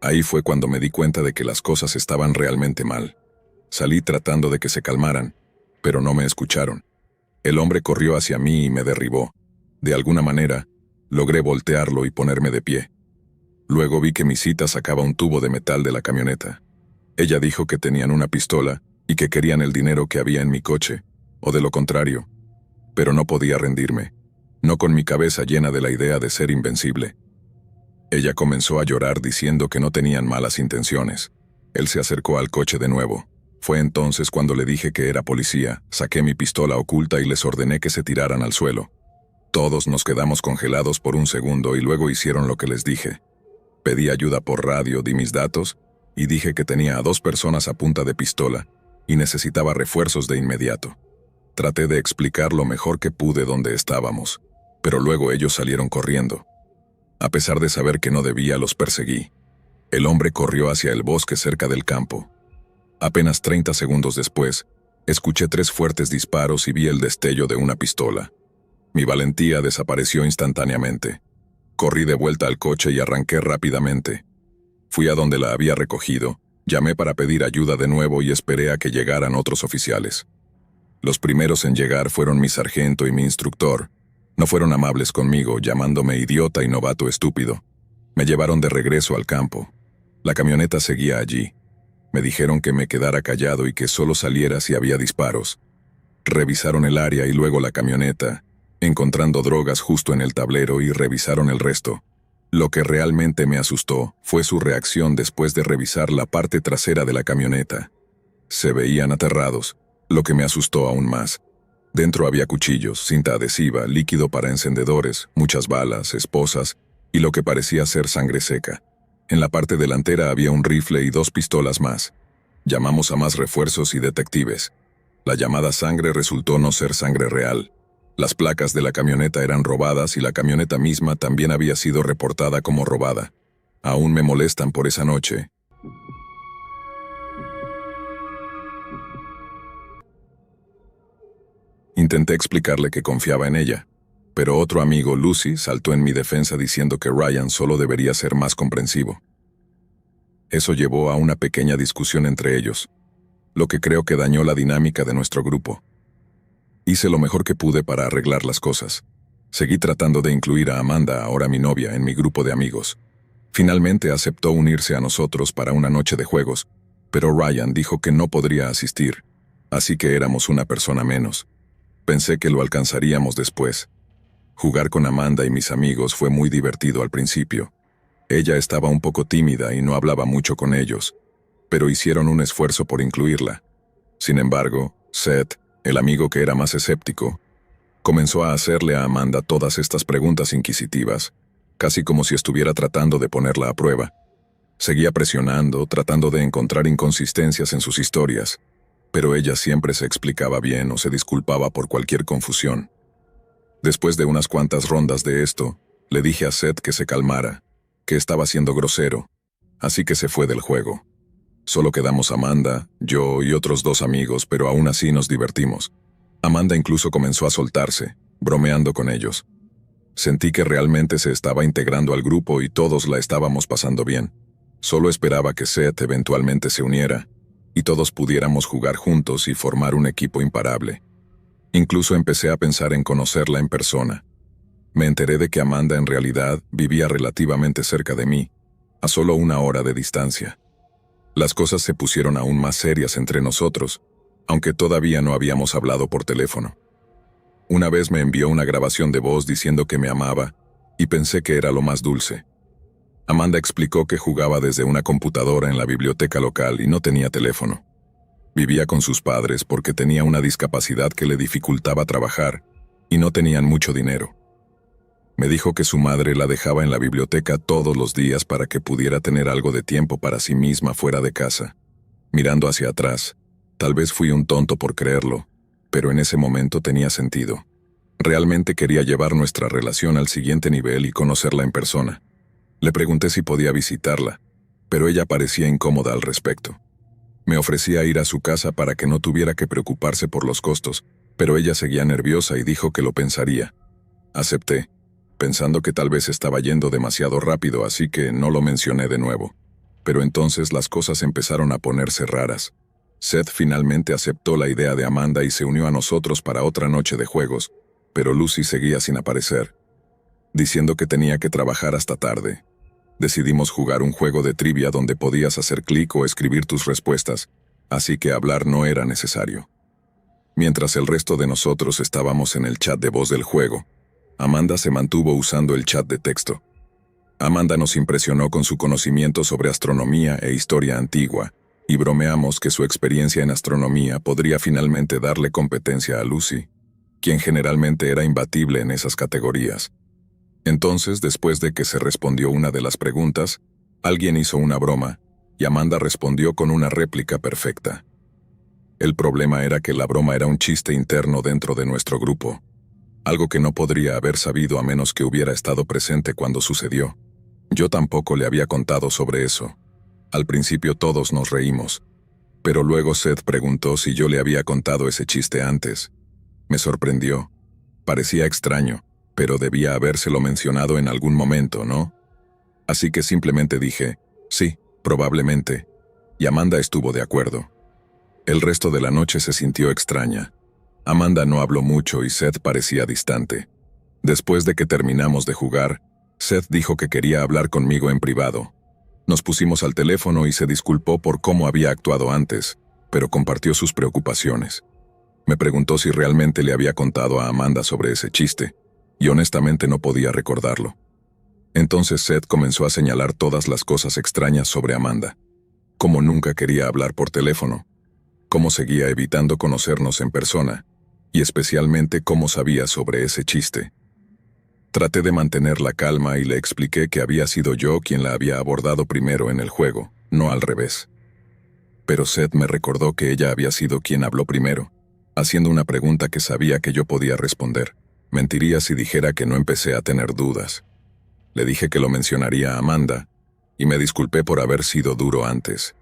Ahí fue cuando me di cuenta de que las cosas estaban realmente mal. Salí tratando de que se calmaran, pero no me escucharon. El hombre corrió hacia mí y me derribó. De alguna manera, logré voltearlo y ponerme de pie. Luego vi que mi cita sacaba un tubo de metal de la camioneta. Ella dijo que tenían una pistola y que querían el dinero que había en mi coche, o de lo contrario. Pero no podía rendirme, no con mi cabeza llena de la idea de ser invencible. Ella comenzó a llorar diciendo que no tenían malas intenciones. Él se acercó al coche de nuevo. Fue entonces cuando le dije que era policía, saqué mi pistola oculta y les ordené que se tiraran al suelo. Todos nos quedamos congelados por un segundo y luego hicieron lo que les dije. Pedí ayuda por radio, di mis datos y dije que tenía a 2 personas a punta de pistola y necesitaba refuerzos de inmediato. Traté de explicar lo mejor que pude dónde estábamos, pero luego ellos salieron corriendo. A pesar de saber que no debía, los perseguí. El hombre corrió hacia el bosque cerca del campo. Apenas 30 segundos después, escuché 3 fuertes disparos y vi el destello de una pistola. Mi valentía desapareció instantáneamente. Corrí de vuelta al coche y arranqué rápidamente. Fui a donde la había recogido, llamé para pedir ayuda de nuevo y esperé a que llegaran otros oficiales. Los primeros en llegar fueron mi sargento y mi instructor. No fueron amables conmigo, llamándome idiota y novato estúpido. Me llevaron de regreso al campo. La camioneta seguía allí. Me dijeron que me quedara callado y que solo saliera si había disparos. Revisaron el área y luego la camioneta, encontrando drogas justo en el tablero, y revisaron el resto. Lo que realmente me asustó fue su reacción después de revisar la parte trasera de la camioneta. Se veían aterrados, lo que me asustó aún más. Dentro había cuchillos, cinta adhesiva, líquido para encendedores, muchas balas, esposas y lo que parecía ser sangre seca. En la parte delantera había un rifle y 2 pistolas más. Llamamos a más refuerzos y detectives. La llamada sangre resultó no ser sangre real. Las placas de la camioneta eran robadas y la camioneta misma también había sido reportada como robada. Aún me molestan por esa noche. Intenté explicarle que confiaba en ella, pero otro amigo, Lucy, saltó en mi defensa diciendo que Ryan solo debería ser más comprensivo. Eso llevó a una pequeña discusión entre ellos, lo que creo que dañó la dinámica de nuestro grupo. Hice lo mejor que pude para arreglar las cosas. Seguí tratando de incluir a Amanda, ahora mi novia, en mi grupo de amigos. Finalmente aceptó unirse a nosotros para una noche de juegos, pero Ryan dijo que no podría asistir, así que éramos una persona menos. Pensé que lo alcanzaríamos después. Jugar con Amanda y mis amigos fue muy divertido al principio. Ella estaba un poco tímida y no hablaba mucho con ellos, pero hicieron un esfuerzo por incluirla. Sin embargo, Seth, el amigo que era más escéptico, comenzó a hacerle a Amanda todas estas preguntas inquisitivas, casi como si estuviera tratando de ponerla a prueba. Seguía presionando, tratando de encontrar inconsistencias en sus historias, pero ella siempre se explicaba bien o se disculpaba por cualquier confusión. Después de unas cuantas rondas de esto, le dije a Seth que se calmara, que estaba siendo grosero, así que se fue del juego. Solo quedamos Amanda, yo y otros 2 amigos, pero aún así nos divertimos. Amanda incluso comenzó a soltarse, bromeando con ellos. Sentí que realmente se estaba integrando al grupo y todos la estábamos pasando bien. Solo esperaba que Seth eventualmente se uniera, y todos pudiéramos jugar juntos y formar un equipo imparable. Incluso empecé a pensar en conocerla en persona. Me enteré de que Amanda en realidad vivía relativamente cerca de mí, a solo 1 hora de distancia. Las cosas se pusieron aún más serias entre nosotros, aunque todavía no habíamos hablado por teléfono. Una vez me envió una grabación de voz diciendo que me amaba, y pensé que era lo más dulce. Amanda explicó que jugaba desde una computadora en la biblioteca local y no tenía teléfono. Vivía con sus padres porque tenía una discapacidad que le dificultaba trabajar, y no tenían mucho dinero. Me dijo que su madre la dejaba en la biblioteca todos los días para que pudiera tener algo de tiempo para sí misma fuera de casa. Mirando hacia atrás, tal vez fui un tonto por creerlo, pero en ese momento tenía sentido. Realmente quería llevar nuestra relación al siguiente nivel y conocerla en persona. Le pregunté si podía visitarla, pero ella parecía incómoda al respecto. Me ofrecía ir a su casa para que no tuviera que preocuparse por los costos, pero ella seguía nerviosa y dijo que lo pensaría. Acepté, pensando que tal vez estaba yendo demasiado rápido, así que no lo mencioné de nuevo. Pero entonces las cosas empezaron a ponerse raras. Seth finalmente aceptó la idea de Amanda y se unió a nosotros para otra noche de juegos, pero Lucy seguía sin aparecer, diciendo que tenía que trabajar hasta tarde. Decidimos jugar un juego de trivia donde podías hacer clic o escribir tus respuestas, así que hablar no era necesario. Mientras el resto de nosotros estábamos en el chat de voz del juego, Amanda se mantuvo usando el chat de texto. Amanda nos impresionó con su conocimiento sobre astronomía e historia antigua, y bromeamos que su experiencia en astronomía podría finalmente darle competencia a Lucy, quien generalmente era imbatible en esas categorías. Entonces, después de que se respondió una de las preguntas, alguien hizo una broma, y Amanda respondió con una réplica perfecta. El problema era que la broma era un chiste interno dentro de nuestro grupo, algo que no podría haber sabido a menos que hubiera estado presente cuando sucedió. Yo tampoco le había contado sobre eso. Al principio todos nos reímos, pero luego Seth preguntó si yo le había contado ese chiste antes. Me sorprendió. Parecía extraño, pero debía habérselo mencionado en algún momento, ¿no? Así que simplemente dije, sí, probablemente, y Amanda estuvo de acuerdo. El resto de la noche se sintió extraña. Amanda no habló mucho y Seth parecía distante. Después de que terminamos de jugar, Seth dijo que quería hablar conmigo en privado. Nos pusimos al teléfono y se disculpó por cómo había actuado antes, pero compartió sus preocupaciones. Me preguntó si realmente le había contado a Amanda sobre ese chiste, y honestamente no podía recordarlo. Entonces Seth comenzó a señalar todas las cosas extrañas sobre Amanda. Cómo nunca quería hablar por teléfono, cómo seguía evitando conocernos en persona, y especialmente cómo sabía sobre ese chiste. Traté de mantener la calma y le expliqué que había sido yo quien la había abordado primero en el juego, no al revés. Pero Seth me recordó que ella había sido quien habló primero, haciendo una pregunta que sabía que yo podía responder. Mentiría si dijera que no empecé a tener dudas. Le dije que lo mencionaría a Amanda, y me disculpé por haber sido duro antes.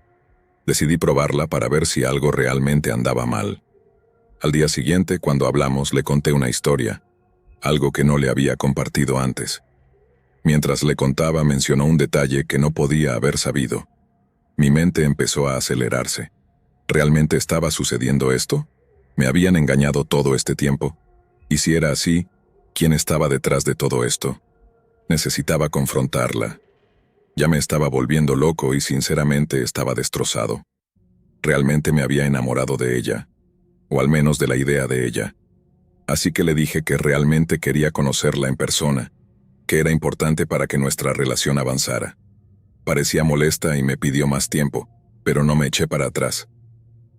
Decidí probarla para ver si algo realmente andaba mal. Al día siguiente, cuando hablamos, le conté una historia, algo que no le había compartido antes. Mientras le contaba, mencionó un detalle que no podía haber sabido. Mi mente empezó a acelerarse. ¿Realmente estaba sucediendo esto? ¿Me habían engañado todo este tiempo? Y si era así, ¿quién estaba detrás de todo esto? Necesitaba confrontarla. Ya me estaba volviendo loco y sinceramente estaba destrozado. Realmente me había enamorado de ella, o al menos de la idea de ella. Así que le dije que realmente quería conocerla en persona, que era importante para que nuestra relación avanzara. Parecía molesta y me pidió más tiempo, pero no me eché para atrás.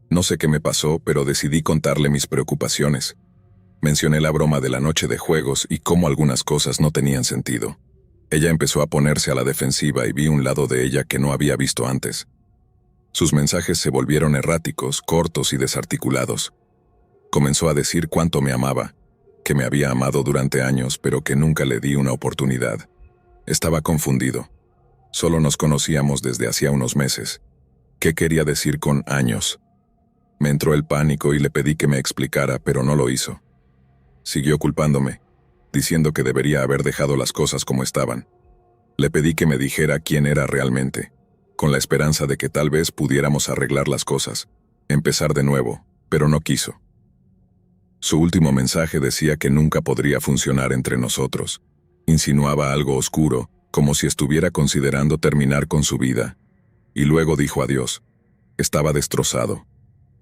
No sé qué me pasó, pero decidí contarle mis preocupaciones. Mencioné la broma de la noche de juegos y cómo algunas cosas no tenían sentido. Ella empezó a ponerse a la defensiva y vi un lado de ella que no había visto antes. Sus mensajes se volvieron erráticos, cortos y desarticulados. Comenzó a decir cuánto me amaba, que me había amado durante años, pero que nunca le di una oportunidad. Estaba confundido. Solo nos conocíamos desde hacía unos meses. ¿Qué quería decir con años? Me entró el pánico y le pedí que me explicara, pero no lo hizo. Siguió culpándome, diciendo que debería haber dejado las cosas como estaban. Le pedí que me dijera quién era realmente, con la esperanza de que tal vez pudiéramos arreglar las cosas, empezar de nuevo, pero no quiso. Su último mensaje decía que nunca podría funcionar entre nosotros. Insinuaba algo oscuro, como si estuviera considerando terminar con su vida. Y luego dijo adiós. Estaba destrozado.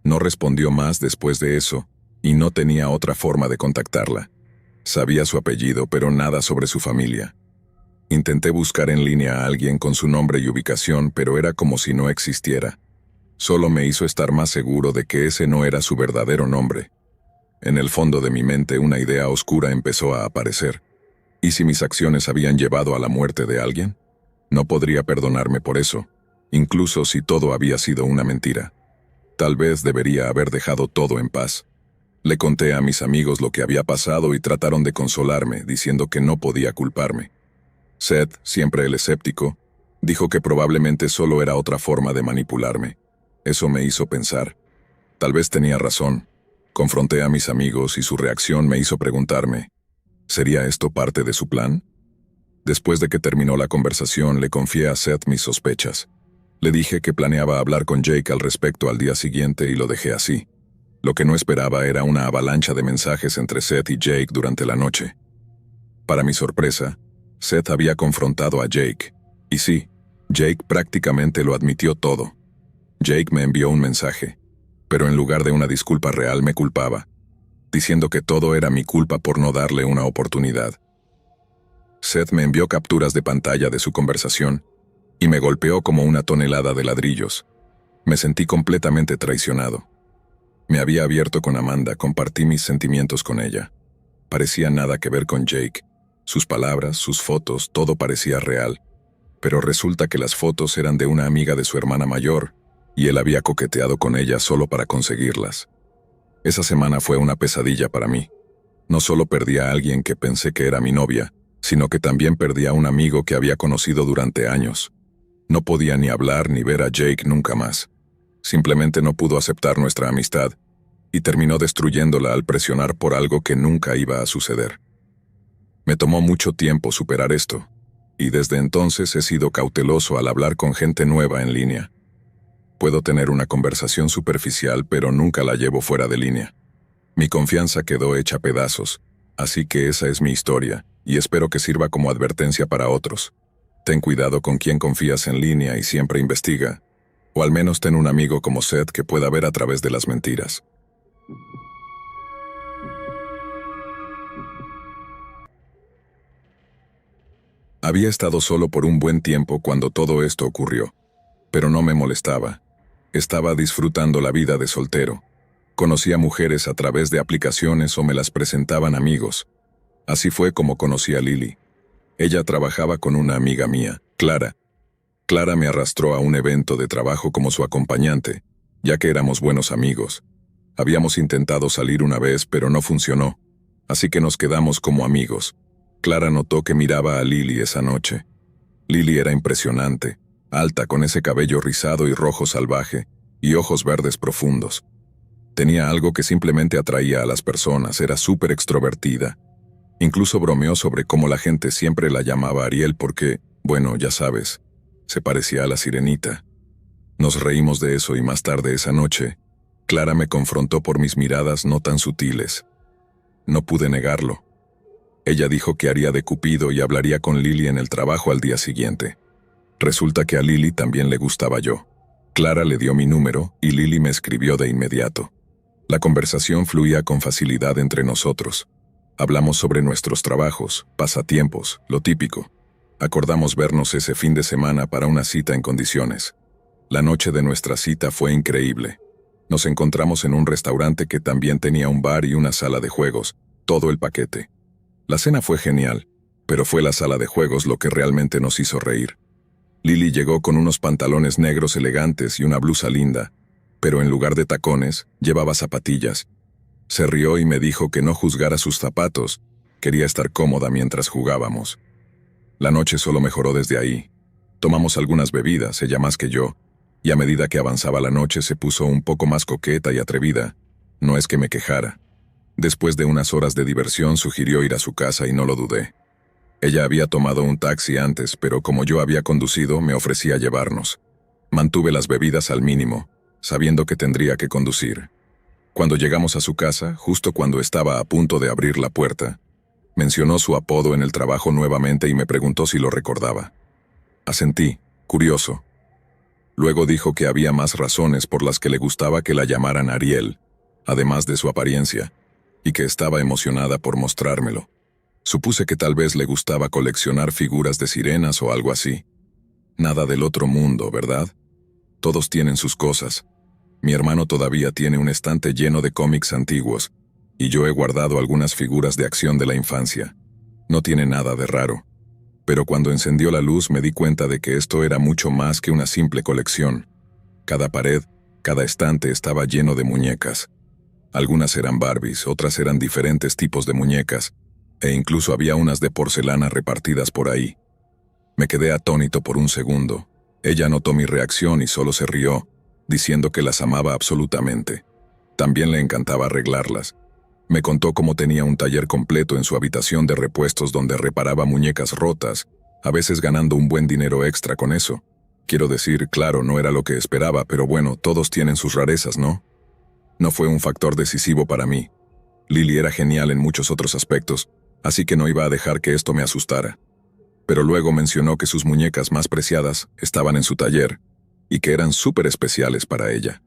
No respondió más después de eso, y no tenía otra forma de contactarla. Sabía su apellido, pero nada sobre su familia. Intenté buscar en línea a alguien con su nombre y ubicación, pero era como si no existiera. Solo me hizo estar más seguro de que ese no era su verdadero nombre. En el fondo de mi mente una idea oscura empezó a aparecer. ¿Y si mis acciones habían llevado a la muerte de alguien? No podría perdonarme por eso, incluso si todo había sido una mentira. Tal vez debería haber dejado todo en paz. Le conté a mis amigos lo que había pasado y trataron de consolarme, diciendo que no podía culparme. Seth, siempre el escéptico, dijo que probablemente solo era otra forma de manipularme. Eso me hizo pensar. Tal vez tenía razón. Confronté a mis amigos y su reacción me hizo preguntarme, ¿sería esto parte de su plan? Después de que terminó la conversación, le confié a Seth mis sospechas. Le dije que planeaba hablar con Jake al respecto al día siguiente y lo dejé así. Lo que no esperaba era una avalancha de mensajes entre Seth y Jake durante la noche. Para mi sorpresa, Seth había confrontado a Jake. Y sí, Jake prácticamente lo admitió todo. Jake me envió un mensaje, pero en lugar de una disculpa real me culpaba, diciendo que todo era mi culpa por no darle una oportunidad. Seth me envió capturas de pantalla de su conversación y me golpeó como una tonelada de ladrillos. Me sentí completamente traicionado. Me había abierto con Amanda, compartí mis sentimientos con ella. Parecía nada que ver con Jake. Sus palabras, sus fotos, todo parecía real. Pero resulta que las fotos eran de una amiga de su hermana mayor, y él había coqueteado con ella solo para conseguirlas. Esa semana fue una pesadilla para mí. No solo perdí a alguien que pensé que era mi novia, sino que también perdí a un amigo que había conocido durante años. No podía ni hablar ni ver a Jake nunca más. Simplemente no pudo aceptar nuestra amistad, y terminó destruyéndola al presionar por algo que nunca iba a suceder. Me tomó mucho tiempo superar esto, y desde entonces he sido cauteloso al hablar con gente nueva en línea. Puedo tener una conversación superficial, pero nunca la llevo fuera de línea. Mi confianza quedó hecha pedazos, así que esa es mi historia, y espero que sirva como advertencia para otros. Ten cuidado con quién confías en línea y siempre investiga, o al menos ten un amigo como Seth que pueda ver a través de las mentiras. Había estado solo por un buen tiempo cuando todo esto ocurrió, pero no me molestaba. Estaba disfrutando la vida de soltero. Conocía mujeres a través de aplicaciones o me las presentaban amigos. Así fue como conocí a Lily. Ella trabajaba con una amiga mía, Clara. Clara me arrastró a un evento de trabajo como su acompañante, ya que éramos buenos amigos. Habíamos intentado salir una vez, pero no funcionó, así que nos quedamos como amigos. Clara notó que miraba a Lily esa noche. Lily era impresionante, alta con ese cabello rizado y rojo salvaje, y ojos verdes profundos. Tenía algo que simplemente atraía a las personas, era súper extrovertida. Incluso bromeó sobre cómo la gente siempre la llamaba Ariel porque, bueno, ya sabes, se parecía a la sirenita. Nos reímos de eso y más tarde esa noche, Clara me confrontó por mis miradas no tan sutiles. No pude negarlo. Ella dijo que haría de cupido y hablaría con Lily en el trabajo al día siguiente. Resulta que a Lily también le gustaba yo. Clara le dio mi número y Lily me escribió de inmediato. La conversación fluía con facilidad entre nosotros. Hablamos sobre nuestros trabajos, pasatiempos, lo típico. Acordamos vernos ese fin de semana para una cita en condiciones. La noche de nuestra cita fue increíble. Nos encontramos en un restaurante que también tenía un bar y una sala de juegos, todo el paquete. La cena fue genial, pero fue la sala de juegos lo que realmente nos hizo reír. Lily llegó con unos pantalones negros elegantes y una blusa linda, pero en lugar de tacones, llevaba zapatillas. Se rió y me dijo que no juzgara sus zapatos, quería estar cómoda mientras jugábamos. La noche solo mejoró desde ahí. Tomamos algunas bebidas, ella más que yo, y a medida que avanzaba la noche se puso un poco más coqueta y atrevida. No es que me quejara. Después de unas horas de diversión sugirió ir a su casa y no lo dudé. Ella había tomado un taxi antes, pero como yo había conducido, me ofrecía llevarnos. Mantuve las bebidas al mínimo, sabiendo que tendría que conducir. Cuando llegamos a su casa, justo cuando estaba a punto de abrir la puerta, mencionó su apodo en el trabajo nuevamente y me preguntó si lo recordaba. Asentí, curioso. Luego dijo que había más razones por las que le gustaba que la llamaran Ariel, además de su apariencia, y que estaba emocionada por mostrármelo. Supuse que tal vez le gustaba coleccionar figuras de sirenas o algo así. Nada del otro mundo, ¿verdad? Todos tienen sus cosas. Mi hermano todavía tiene un estante lleno de cómics antiguos, y yo he guardado algunas figuras de acción de la infancia. No tiene nada de raro. Pero cuando encendió la luz me di cuenta de que esto era mucho más que una simple colección. Cada pared, cada estante estaba lleno de muñecas. Algunas eran Barbies, otras eran diferentes tipos de muñecas, e incluso había unas de porcelana repartidas por ahí. Me quedé atónito por un segundo. Ella notó mi reacción y solo se rió, diciendo que las amaba absolutamente. También le encantaba arreglarlas. Me contó cómo tenía un taller completo en su habitación de repuestos donde reparaba muñecas rotas, a veces ganando un buen dinero extra con eso. Quiero decir, claro, no era lo que esperaba, pero bueno, todos tienen sus rarezas, ¿no? No fue un factor decisivo para mí. Lily era genial en muchos otros aspectos, así que no iba a dejar que esto me asustara. Pero luego mencionó que sus muñecas más preciadas estaban en su taller y que eran súper especiales para ella.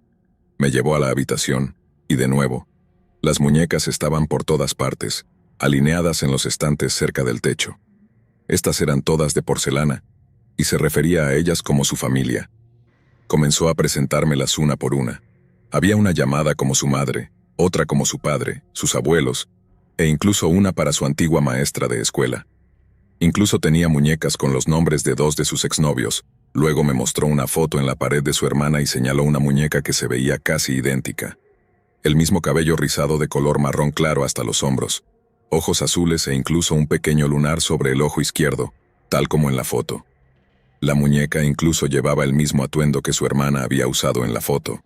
Me llevó a la habitación y, de nuevo, las muñecas estaban por todas partes, alineadas en los estantes cerca del techo. Estas eran todas de porcelana, y se refería a ellas como su familia. Comenzó a presentármelas una por una. Había una llamada como su madre, otra como su padre, sus abuelos, e incluso una para su antigua maestra de escuela. Incluso tenía muñecas con los nombres de 2 de sus exnovios. Luego me mostró una foto en la pared de su hermana y señaló una muñeca que se veía casi idéntica. El mismo cabello rizado de color marrón claro hasta los hombros, ojos azules e incluso un pequeño lunar sobre el ojo izquierdo, tal como en la foto. La muñeca incluso llevaba el mismo atuendo que su hermana había usado en la foto.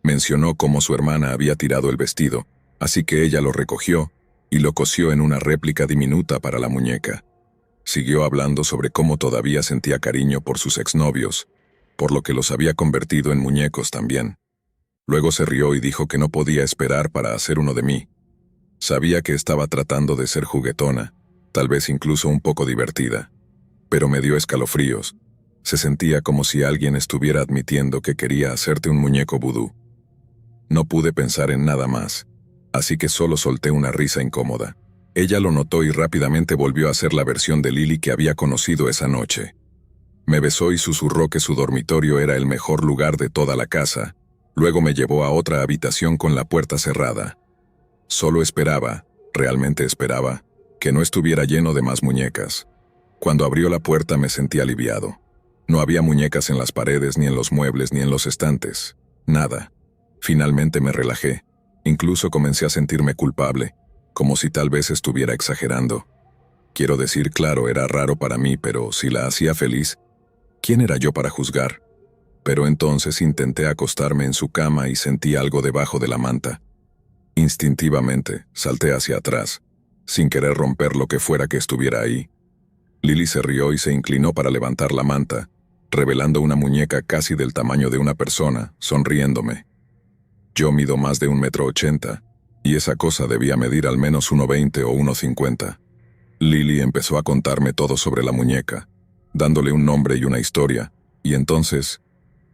Mencionó cómo su hermana había tirado el vestido, así que ella lo recogió y lo cosió en una réplica diminuta para la muñeca. Siguió hablando sobre cómo todavía sentía cariño por sus exnovios, por lo que los había convertido en muñecos también. Luego se rió y dijo que no podía esperar para hacer uno de mí. Sabía que estaba tratando de ser juguetona, tal vez incluso un poco divertida, pero me dio escalofríos. Se sentía como si alguien estuviera admitiendo que quería hacerte un muñeco vudú. No pude pensar en nada más, así que solo solté una risa incómoda. Ella lo notó y rápidamente volvió a hacer la versión de Lily que había conocido esa noche. Me besó y susurró que su dormitorio era el mejor lugar de toda la casa. Luego me llevó a otra habitación con la puerta cerrada. Solo esperaba, realmente esperaba, que no estuviera lleno de más muñecas. Cuando abrió la puerta me sentí aliviado. No había muñecas en las paredes, ni en los muebles, ni en los estantes. Nada. Finalmente me relajé. Incluso comencé a sentirme culpable, como si tal vez estuviera exagerando. Quiero decir, claro, era raro para mí, pero si la hacía feliz, ¿quién era yo para juzgar? Pero entonces intenté acostarme en su cama y sentí algo debajo de la manta. Instintivamente, salté hacia atrás, sin querer romper lo que fuera que estuviera ahí. Lily se rió y se inclinó para levantar la manta, revelando una muñeca casi del tamaño de una persona, sonriéndome. Yo mido más de 1,80 m, y esa cosa debía medir al menos 1,20 o 1,50. Lily empezó a contarme todo sobre la muñeca, dándole un nombre y una historia, y entonces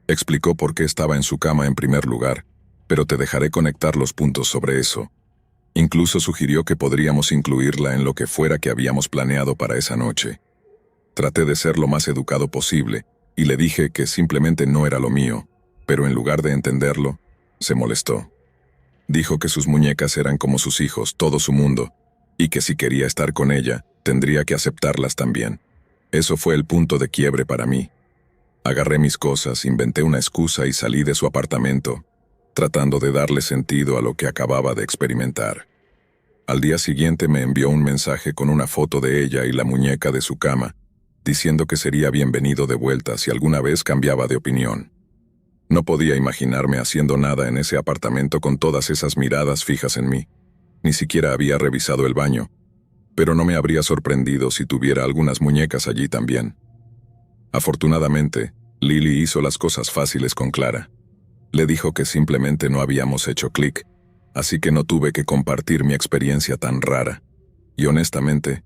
explicó por qué estaba en su cama en primer lugar, pero te dejaré conectar los puntos sobre eso. Incluso sugirió que podríamos incluirla en lo que fuera que habíamos planeado para esa noche. Traté de ser lo más educado posible, y le dije que simplemente no era lo mío, pero en lugar de entenderlo, se molestó. Dijo que sus muñecas eran como sus hijos, todo su mundo, y que si quería estar con ella, tendría que aceptarlas también. Eso fue el punto de quiebre para mí. Agarré mis cosas, inventé una excusa y salí de su apartamento, tratando de darle sentido a lo que acababa de experimentar. Al día siguiente me envió un mensaje con una foto de ella y la muñeca de su cama, diciendo que sería bienvenido de vuelta si alguna vez cambiaba de opinión. No podía imaginarme haciendo nada en ese apartamento con todas esas miradas fijas en mí. Ni siquiera había revisado el baño, pero no me habría sorprendido si tuviera algunas muñecas allí también. Afortunadamente, Lily hizo las cosas fáciles con Clara. Le dijo que simplemente no habíamos hecho clic, así que no tuve que compartir mi experiencia tan rara. Y honestamente,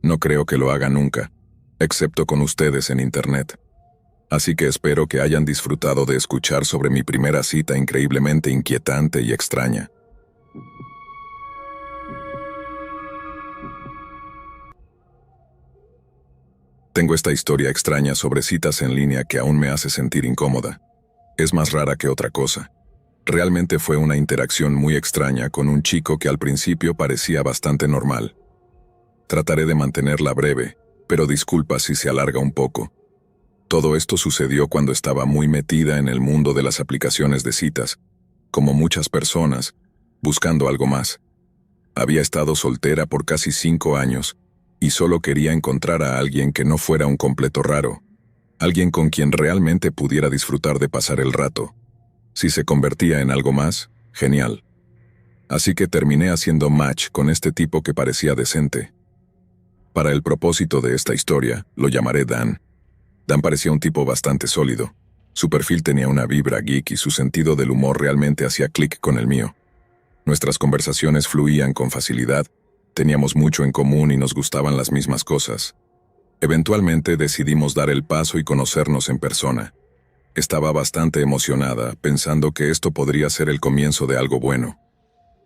no creo que lo haga nunca, excepto con ustedes en internet. Así que espero que hayan disfrutado de escuchar sobre mi primera cita increíblemente inquietante y extraña. Tengo esta historia extraña sobre citas en línea que aún me hace sentir incómoda. Es más rara que otra cosa. Realmente fue una interacción muy extraña con un chico que al principio parecía bastante normal. Trataré de mantenerla breve, pero disculpa si se alarga un poco. Todo esto sucedió cuando estaba muy metida en el mundo de las aplicaciones de citas, como muchas personas, buscando algo más. Había estado soltera por casi 5 años, y solo quería encontrar a alguien que no fuera un completo raro, alguien con quien realmente pudiera disfrutar de pasar el rato. Si se convertía en algo más, genial. Así que terminé haciendo match con este tipo que parecía decente. Para el propósito de esta historia, lo llamaré Dan. Dan parecía un tipo bastante sólido. Su perfil tenía una vibra geek y su sentido del humor realmente hacía clic con el mío. Nuestras conversaciones fluían con facilidad, teníamos mucho en común y nos gustaban las mismas cosas. Eventualmente decidimos dar el paso y conocernos en persona. Estaba bastante emocionada, pensando que esto podría ser el comienzo de algo bueno.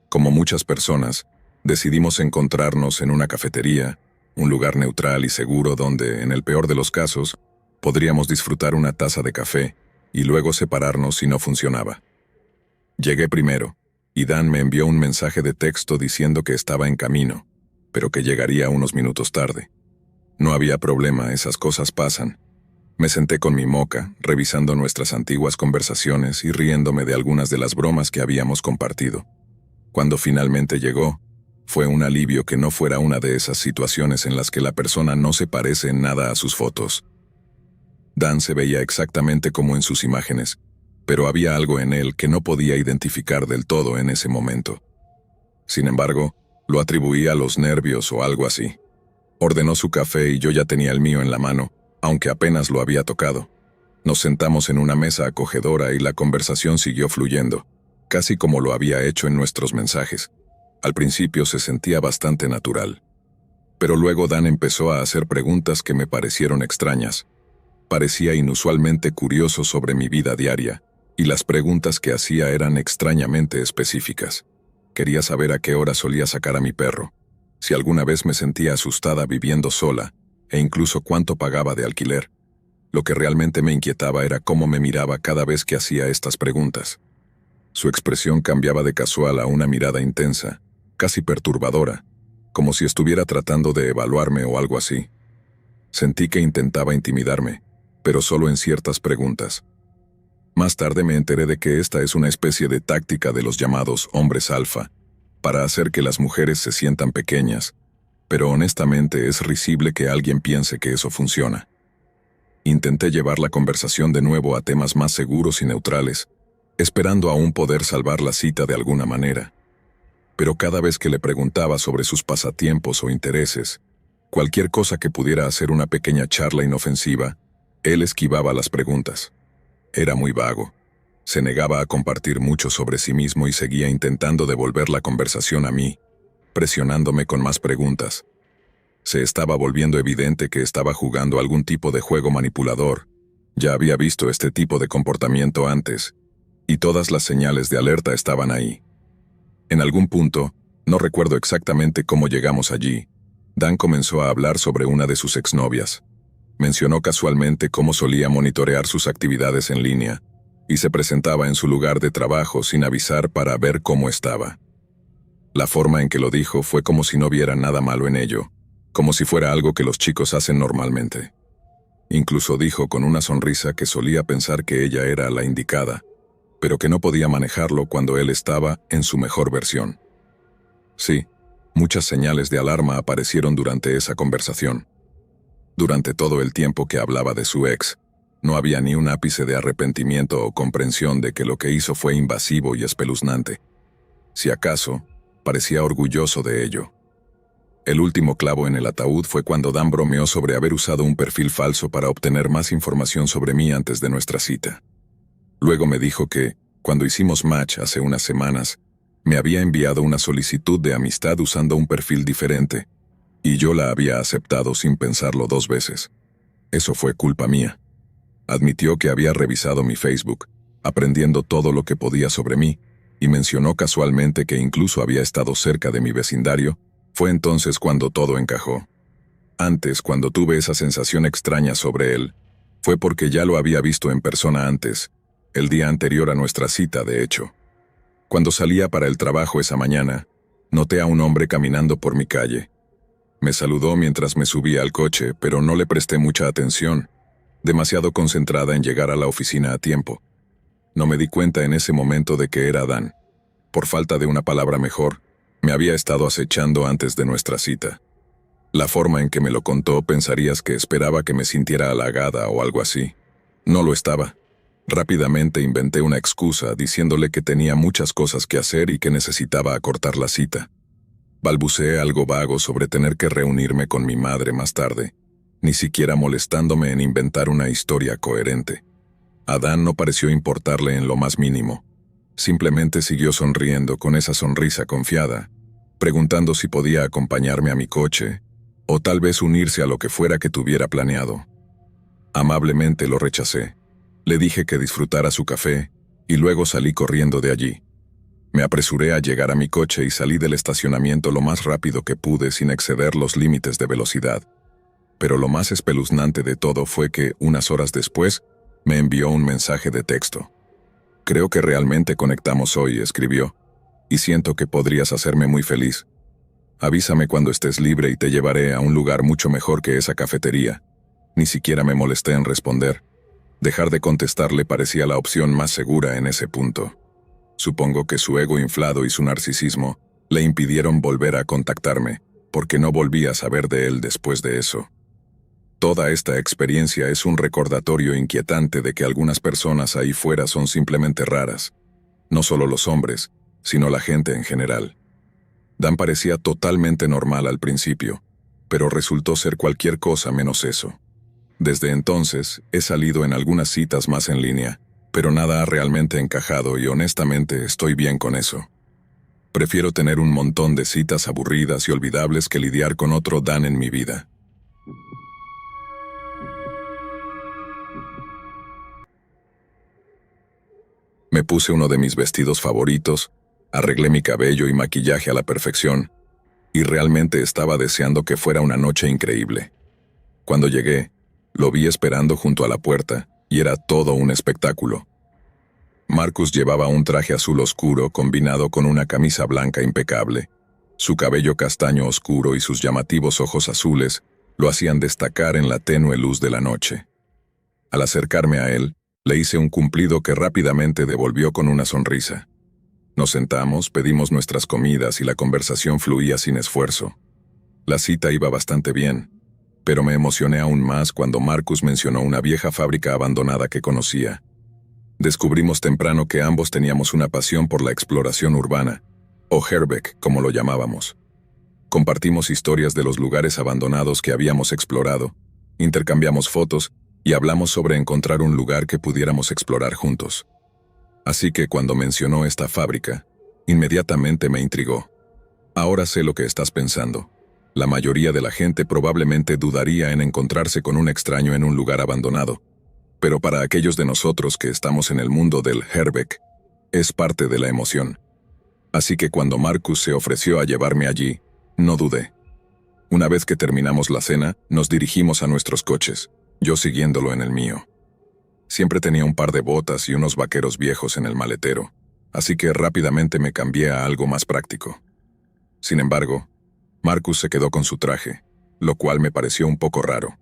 Como muchas personas, decidimos encontrarnos en una cafetería, un lugar neutral y seguro donde, en el peor de los casos, podríamos disfrutar una taza de café y luego separarnos si no funcionaba. Llegué primero, y Dan me envió un mensaje de texto diciendo que estaba en camino, pero que llegaría unos minutos tarde. No había problema, esas cosas pasan. Me senté con mi mocha, revisando nuestras antiguas conversaciones y riéndome de algunas de las bromas que habíamos compartido. Cuando finalmente llegó, fue un alivio que no fuera una de esas situaciones en las que la persona no se parece en nada a sus fotos. Dan se veía exactamente como en sus imágenes, pero había algo en él que no podía identificar del todo en ese momento. Sin embargo, lo atribuía a los nervios o algo así. Ordenó su café y yo ya tenía el mío en la mano, aunque apenas lo había tocado. Nos sentamos en una mesa acogedora y la conversación siguió fluyendo, casi como lo había hecho en nuestros mensajes. Al principio se sentía bastante natural. Pero luego Dan empezó a hacer preguntas que me parecieron extrañas. Parecía inusualmente curioso sobre mi vida diaria, y las preguntas que hacía eran extrañamente específicas. Quería saber a qué hora solía sacar a mi perro, si alguna vez me sentía asustada viviendo sola, e incluso cuánto pagaba de alquiler. Lo que realmente me inquietaba era cómo me miraba cada vez que hacía estas preguntas. Su expresión cambiaba de casual a una mirada intensa, casi perturbadora, como si estuviera tratando de evaluarme o algo así. Sentí que intentaba intimidarme, pero solo en ciertas preguntas. Más tarde me enteré de que esta es una especie de táctica de los llamados hombres alfa, para hacer que las mujeres se sientan pequeñas, pero honestamente es risible que alguien piense que eso funciona. Intenté llevar la conversación de nuevo a temas más seguros y neutrales, esperando aún poder salvar la cita de alguna manera. Pero cada vez que le preguntaba sobre sus pasatiempos o intereses, cualquier cosa que pudiera hacer una pequeña charla inofensiva, él esquivaba las preguntas. Era muy vago. Se negaba a compartir mucho sobre sí mismo y seguía intentando devolver la conversación a mí, presionándome con más preguntas. Se estaba volviendo evidente que estaba jugando algún tipo de juego manipulador. Ya había visto este tipo de comportamiento antes, y todas las señales de alerta estaban ahí. En algún punto, no recuerdo exactamente cómo llegamos allí, Dan comenzó a hablar sobre una de sus exnovias. Mencionó casualmente cómo solía monitorear sus actividades en línea, y se presentaba en su lugar de trabajo sin avisar para ver cómo estaba. La forma en que lo dijo fue como si no viera nada malo en ello, como si fuera algo que los chicos hacen normalmente. Incluso dijo con una sonrisa que solía pensar que ella era la indicada, pero que no podía manejarlo cuando él estaba en su mejor versión. Sí, muchas señales de alarma aparecieron durante esa conversación. Durante todo el tiempo que hablaba de su ex, no había ni un ápice de arrepentimiento o comprensión de que lo que hizo fue invasivo y espeluznante. Si acaso, parecía orgulloso de ello. El último clavo en el ataúd fue cuando Dan bromeó sobre haber usado un perfil falso para obtener más información sobre mí antes de nuestra cita. Luego me dijo que, cuando hicimos match hace unas semanas, me había enviado una solicitud de amistad usando un perfil diferente, y yo la había aceptado sin pensarlo 2 veces. Eso fue culpa mía. Admitió que había revisado mi Facebook, aprendiendo todo lo que podía sobre mí, y mencionó casualmente que incluso había estado cerca de mi vecindario. Fue entonces cuando todo encajó. Antes, cuando tuve esa sensación extraña sobre él, fue porque ya lo había visto en persona antes, el día anterior a nuestra cita, de hecho. Cuando salía para el trabajo esa mañana, noté a un hombre caminando por mi calle. Me saludó mientras me subía al coche, pero no le presté mucha atención, demasiado concentrada en llegar a la oficina a tiempo. No me di cuenta en ese momento de que era Dan. Por falta de una palabra mejor, me había estado acechando antes de nuestra cita. La forma en que me lo contó pensarías que esperaba que me sintiera halagada o algo así. No lo estaba. Rápidamente inventé una excusa diciéndole que tenía muchas cosas que hacer y que necesitaba acortar la cita. Balbuceé algo vago sobre tener que reunirme con mi madre más tarde, ni siquiera molestándome en inventar una historia coherente. A Dan no pareció importarle en lo más mínimo. Simplemente siguió sonriendo con esa sonrisa confiada, preguntando si podía acompañarme a mi coche, o tal vez unirse a lo que fuera que tuviera planeado. Amablemente lo rechacé. Le dije que disfrutara su café, y luego salí corriendo de allí. Me apresuré a llegar a mi coche y salí del estacionamiento lo más rápido que pude sin exceder los límites de velocidad. Pero lo más espeluznante de todo fue que, unas horas después, me envió un mensaje de texto. «Creo que realmente conectamos hoy», escribió, «y siento que podrías hacerme muy feliz. Avísame cuando estés libre y te llevaré a un lugar mucho mejor que esa cafetería». Ni siquiera me molesté en responder. Dejar de contestarle parecía la opción más segura en ese punto. Supongo que su ego inflado y su narcisismo le impidieron volver a contactarme, porque no volví a saber de él después de eso. Toda esta experiencia es un recordatorio inquietante de que algunas personas ahí fuera son simplemente raras. No solo los hombres, sino la gente en general. Dan parecía totalmente normal al principio, pero resultó ser cualquier cosa menos eso. Desde entonces, he salido en algunas citas más en línea, pero nada ha realmente encajado y honestamente estoy bien con eso. Prefiero tener un montón de citas aburridas y olvidables que lidiar con otro Dan en mi vida. Me puse uno de mis vestidos favoritos, arreglé mi cabello y maquillaje a la perfección, y realmente estaba deseando que fuera una noche increíble. Cuando llegué, lo vi esperando junto a la puerta, y era todo un espectáculo. Marcus llevaba un traje azul oscuro combinado con una camisa blanca impecable. Su cabello castaño oscuro y sus llamativos ojos azules lo hacían destacar en la tenue luz de la noche. Al acercarme a él, le hice un cumplido que rápidamente devolvió con una sonrisa. Nos sentamos, pedimos nuestras comidas y la conversación fluía sin esfuerzo. La cita iba bastante bien, pero me emocioné aún más cuando Marcus mencionó una vieja fábrica abandonada que conocía. Descubrimos temprano que ambos teníamos una pasión por la exploración urbana, o Herbeck, como lo llamábamos. Compartimos historias de los lugares abandonados que habíamos explorado, intercambiamos fotos y hablamos sobre encontrar un lugar que pudiéramos explorar juntos. Así que cuando mencionó esta fábrica, inmediatamente me intrigó. Ahora sé lo que estás pensando. La mayoría de la gente probablemente dudaría en encontrarse con un extraño en un lugar abandonado, pero para aquellos de nosotros que estamos en el mundo del Herbeck, es parte de la emoción. Así que cuando Marcus se ofreció a llevarme allí, no dudé. Una vez que terminamos la cena, nos dirigimos a nuestros coches, yo siguiéndolo en el mío. Siempre tenía un par de botas y unos vaqueros viejos en el maletero, así que rápidamente me cambié a algo más práctico. Sin embargo, Marcus se quedó con su traje, lo cual me pareció un poco raro.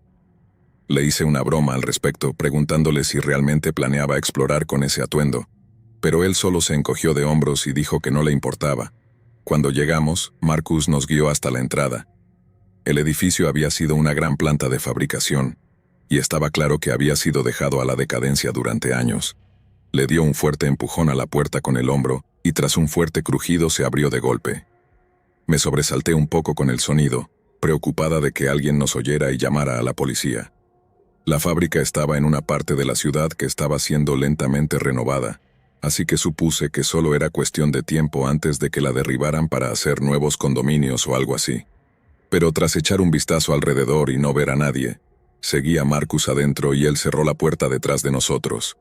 Le hice una broma al respecto, preguntándole si realmente planeaba explorar con ese atuendo, pero él solo se encogió de hombros y dijo que no le importaba. Cuando llegamos, Marcus nos guió hasta la entrada. El edificio había sido una gran planta de fabricación, y estaba claro que había sido dejado a la decadencia durante años. Le dio un fuerte empujón a la puerta con el hombro, y tras un fuerte crujido se abrió de golpe. Me sobresalté un poco con el sonido, preocupada de que alguien nos oyera y llamara a la policía. La fábrica estaba en una parte de la ciudad que estaba siendo lentamente renovada, así que supuse que solo era cuestión de tiempo antes de que la derribaran para hacer nuevos condominios o algo así. Pero tras echar un vistazo alrededor y no ver a nadie, seguí a Marcus adentro y él cerró la puerta detrás de nosotros.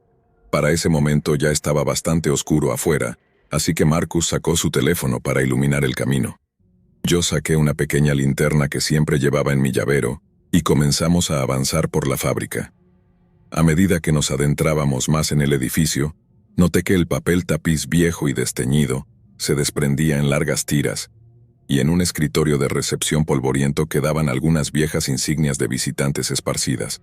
Para ese momento ya estaba bastante oscuro afuera, así que Marcus sacó su teléfono para iluminar el camino. Yo saqué una pequeña linterna que siempre llevaba en mi llavero y comenzamos a avanzar por la fábrica. A medida que nos adentrábamos más en el edificio, noté que el papel tapiz viejo y desteñido se desprendía en largas tiras, y en un escritorio de recepción polvoriento quedaban algunas viejas insignias de visitantes esparcidas.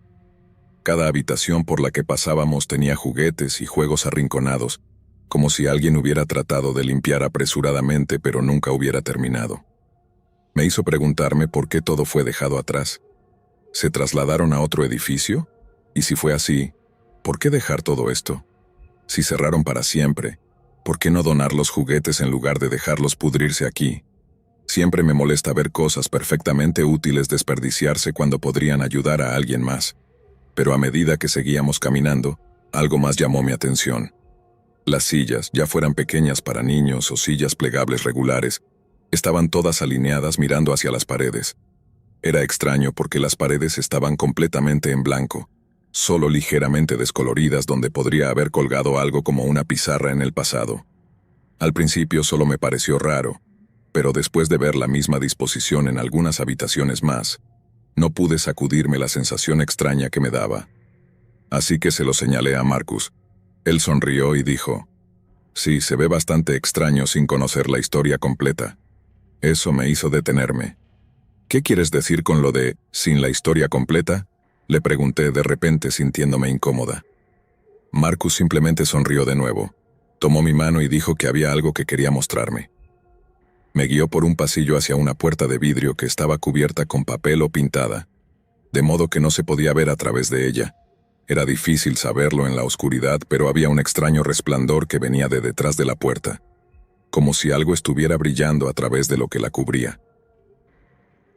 Cada habitación por la que pasábamos tenía juguetes y juegos arrinconados, como si alguien hubiera tratado de limpiar apresuradamente pero nunca hubiera terminado. Me hizo preguntarme por qué todo fue dejado atrás. ¿Se trasladaron a otro edificio? Y si fue así, ¿por qué dejar todo esto? Si cerraron para siempre, ¿por qué no donar los juguetes en lugar de dejarlos pudrirse aquí? Siempre me molesta ver cosas perfectamente útiles desperdiciarse cuando podrían ayudar a alguien más. Pero a medida que seguíamos caminando, algo más llamó mi atención. Las sillas, ya fueran pequeñas para niños o sillas plegables regulares, estaban todas alineadas mirando hacia las paredes. Era extraño porque las paredes estaban completamente en blanco, solo ligeramente descoloridas donde podría haber colgado algo como una pizarra en el pasado. Al principio solo me pareció raro, pero después de ver la misma disposición en algunas habitaciones más, no pude sacudirme la sensación extraña que me daba. Así que se lo señalé a Marcus. Él sonrió y dijo, «Sí, se ve bastante extraño sin conocer la historia completa». Eso me hizo detenerme. «¿Qué quieres decir con lo de «sin la historia completa»?» Le pregunté de repente sintiéndome incómoda. Marcus simplemente sonrió de nuevo. Tomó mi mano y dijo que había algo que quería mostrarme. Me guió por un pasillo hacia una puerta de vidrio que estaba cubierta con papel o pintada, de modo que no se podía ver a través de ella. Era difícil saberlo en la oscuridad, pero había un extraño resplandor que venía de detrás de la puerta, como si algo estuviera brillando a través de lo que la cubría.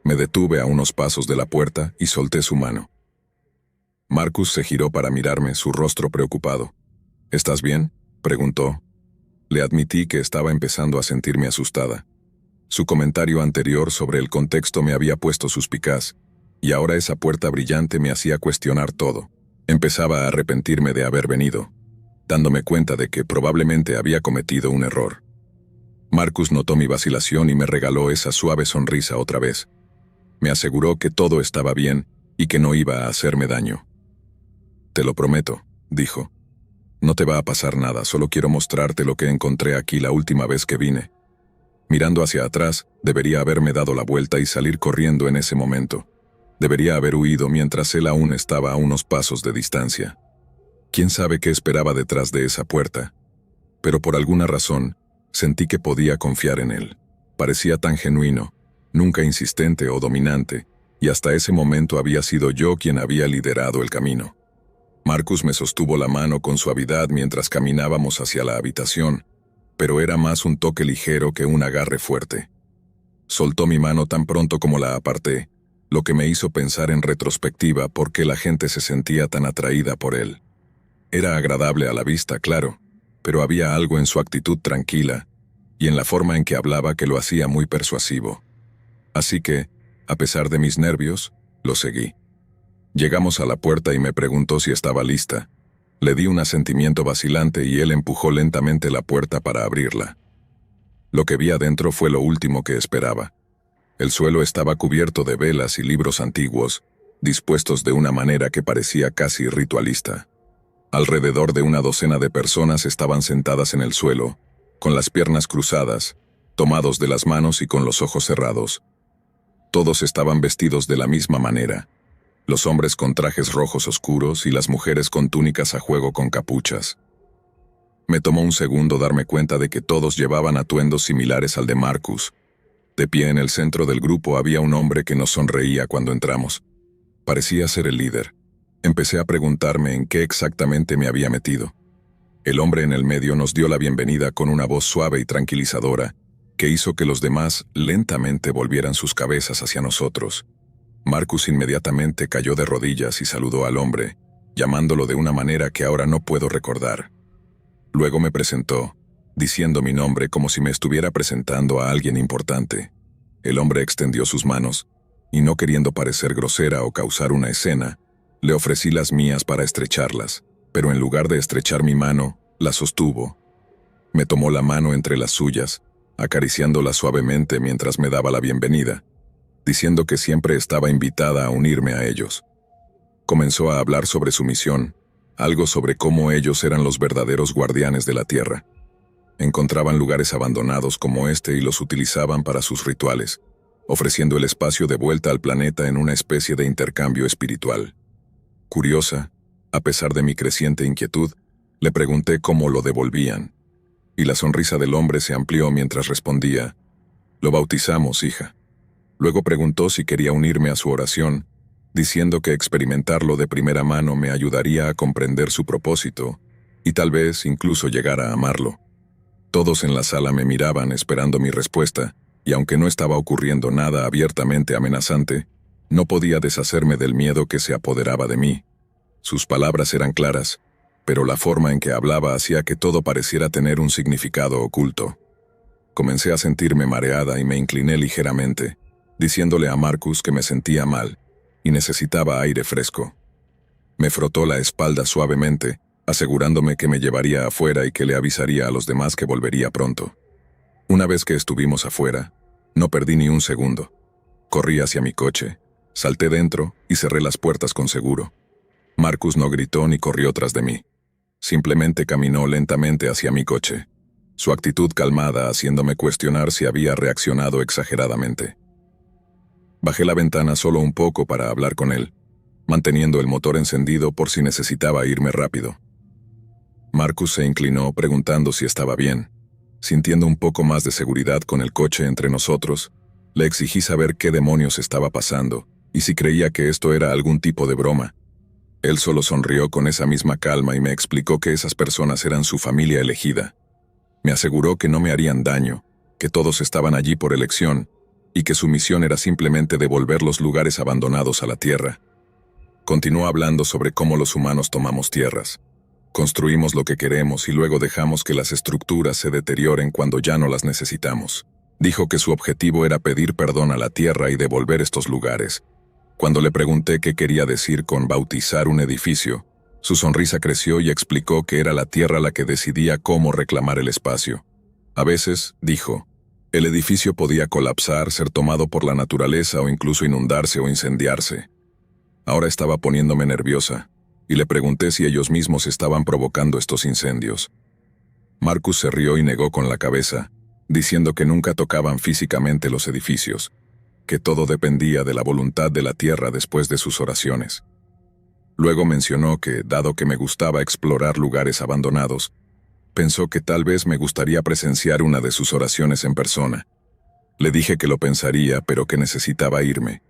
Me detuve a unos pasos de la puerta y solté su mano. Marcus se giró para mirarme, su rostro preocupado. «¿Estás bien?», preguntó. Le admití que estaba empezando a sentirme asustada. Su comentario anterior sobre el contexto me había puesto suspicaz, y ahora esa puerta brillante me hacía cuestionar todo. Empezaba a arrepentirme de haber venido, dándome cuenta de que probablemente había cometido un error. Marcus notó mi vacilación y me regaló esa suave sonrisa otra vez. Me aseguró que todo estaba bien y que no iba a hacerme daño. «Te lo prometo», dijo. «No te va a pasar nada, solo quiero mostrarte lo que encontré aquí la última vez que vine». Mirando hacia atrás, debería haberme dado la vuelta y salir corriendo en ese momento. Debería haber huido mientras él aún estaba a unos pasos de distancia. ¿Quién sabe qué esperaba detrás de esa puerta? Pero por alguna razón, sentí que podía confiar en él. Parecía tan genuino, nunca insistente o dominante, y hasta ese momento había sido yo quien había liderado el camino. Marcus me sostuvo la mano con suavidad mientras caminábamos hacia la habitación, pero era más un toque ligero que un agarre fuerte. Soltó mi mano tan pronto como la aparté, lo que me hizo pensar en retrospectiva por qué la gente se sentía tan atraída por él. Era agradable a la vista, claro, pero había algo en su actitud tranquila y en la forma en que hablaba que lo hacía muy persuasivo. Así que, a pesar de mis nervios, lo seguí. Llegamos a la puerta y me preguntó si estaba lista. Le di un asentimiento vacilante y él empujó lentamente la puerta para abrirla. Lo que vi adentro fue lo último que esperaba. El suelo estaba cubierto de velas y libros antiguos, dispuestos de una manera que parecía casi ritualista. Alrededor de una docena de personas estaban sentadas en el suelo, con las piernas cruzadas, tomados de las manos y con los ojos cerrados. Todos estaban vestidos de la misma manera. Los hombres con trajes rojos oscuros y las mujeres con túnicas a juego con capuchas. Me tomó un segundo darme cuenta de que todos llevaban atuendos similares al de Marcus. De pie en el centro del grupo había un hombre que nos sonreía cuando entramos. Parecía ser el líder. Empecé a preguntarme en qué exactamente me había metido. El hombre en el medio nos dio la bienvenida con una voz suave y tranquilizadora, que hizo que los demás lentamente volvieran sus cabezas hacia nosotros. Marcus inmediatamente cayó de rodillas y saludó al hombre, llamándolo de una manera que ahora no puedo recordar. Luego me presentó, diciendo mi nombre como si me estuviera presentando a alguien importante. El hombre extendió sus manos, y no queriendo parecer grosera o causar una escena, le ofrecí las mías para estrecharlas, pero en lugar de estrechar mi mano, la sostuvo. Me tomó la mano entre las suyas, acariciándola suavemente mientras me daba la bienvenida, diciendo que siempre estaba invitada a unirme a ellos. Comenzó a hablar sobre su misión, algo sobre cómo ellos eran los verdaderos guardianes de la Tierra. Encontraban lugares abandonados como este y los utilizaban para sus rituales, ofreciendo el espacio de vuelta al planeta en una especie de intercambio espiritual. Curiosa, a pesar de mi creciente inquietud, le pregunté cómo lo devolvían, y la sonrisa del hombre se amplió mientras respondía, «Lo bautizamos, hija». Luego preguntó si quería unirme a su oración, diciendo que experimentarlo de primera mano me ayudaría a comprender su propósito y tal vez incluso llegar a amarlo. Todos en la sala me miraban esperando mi respuesta, y aunque no estaba ocurriendo nada abiertamente amenazante, no podía deshacerme del miedo que se apoderaba de mí. Sus palabras eran claras, pero la forma en que hablaba hacía que todo pareciera tener un significado oculto. Comencé a sentirme mareada y me incliné ligeramente, diciéndole a Marcus que me sentía mal y necesitaba aire fresco. Me frotó la espalda suavemente, asegurándome que me llevaría afuera y que le avisaría a los demás que volvería pronto. Una vez que estuvimos afuera, no perdí ni un segundo. Corrí hacia mi coche, salté dentro y cerré las puertas con seguro. Marcus no gritó ni corrió tras de mí. Simplemente caminó lentamente hacia mi coche, su actitud calmada haciéndome cuestionar si había reaccionado exageradamente. Bajé la ventana solo un poco para hablar con él, manteniendo el motor encendido por si necesitaba irme rápido. Marcus se inclinó preguntando si estaba bien. Sintiendo un poco más de seguridad con el coche entre nosotros, le exigí saber qué demonios estaba pasando y si creía que esto era algún tipo de broma. Él solo sonrió con esa misma calma y me explicó que esas personas eran su familia elegida. Me aseguró que no me harían daño, que todos estaban allí por elección y que su misión era simplemente devolver los lugares abandonados a la tierra. Continuó hablando sobre cómo los humanos tomamos tierras. Construimos lo que queremos y luego dejamos que las estructuras se deterioren cuando ya no las necesitamos. Dijo que su objetivo era pedir perdón a la tierra y devolver estos lugares. Cuando le pregunté qué quería decir con bautizar un edificio, su sonrisa creció y explicó que era la tierra la que decidía cómo reclamar el espacio. A veces, dijo, el edificio podía colapsar, ser tomado por la naturaleza o incluso inundarse o incendiarse. Ahora estaba poniéndome nerviosa, y le pregunté si ellos mismos estaban provocando estos incendios. Marcus se rió y negó con la cabeza, diciendo que nunca tocaban físicamente los edificios, que todo dependía de la voluntad de la tierra después de sus oraciones. Luego mencionó que, dado que me gustaba explorar lugares abandonados, pensó que tal vez me gustaría presenciar una de sus oraciones en persona. Le dije que lo pensaría, pero que necesitaba irme.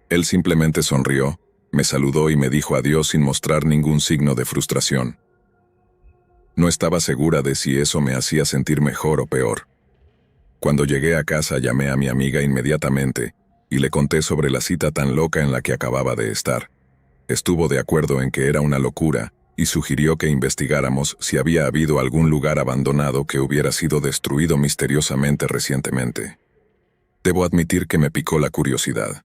Él simplemente sonrió, me saludó y me dijo adiós sin mostrar ningún signo de frustración. No estaba segura de si eso me hacía sentir mejor o peor. Cuando llegué a casa llamé a mi amiga inmediatamente y le conté sobre la cita tan loca en la que acababa de estar. Estuvo de acuerdo en que era una locura y sugirió que investigáramos si había habido algún lugar abandonado que hubiera sido destruido misteriosamente recientemente. Debo admitir que me picó la curiosidad.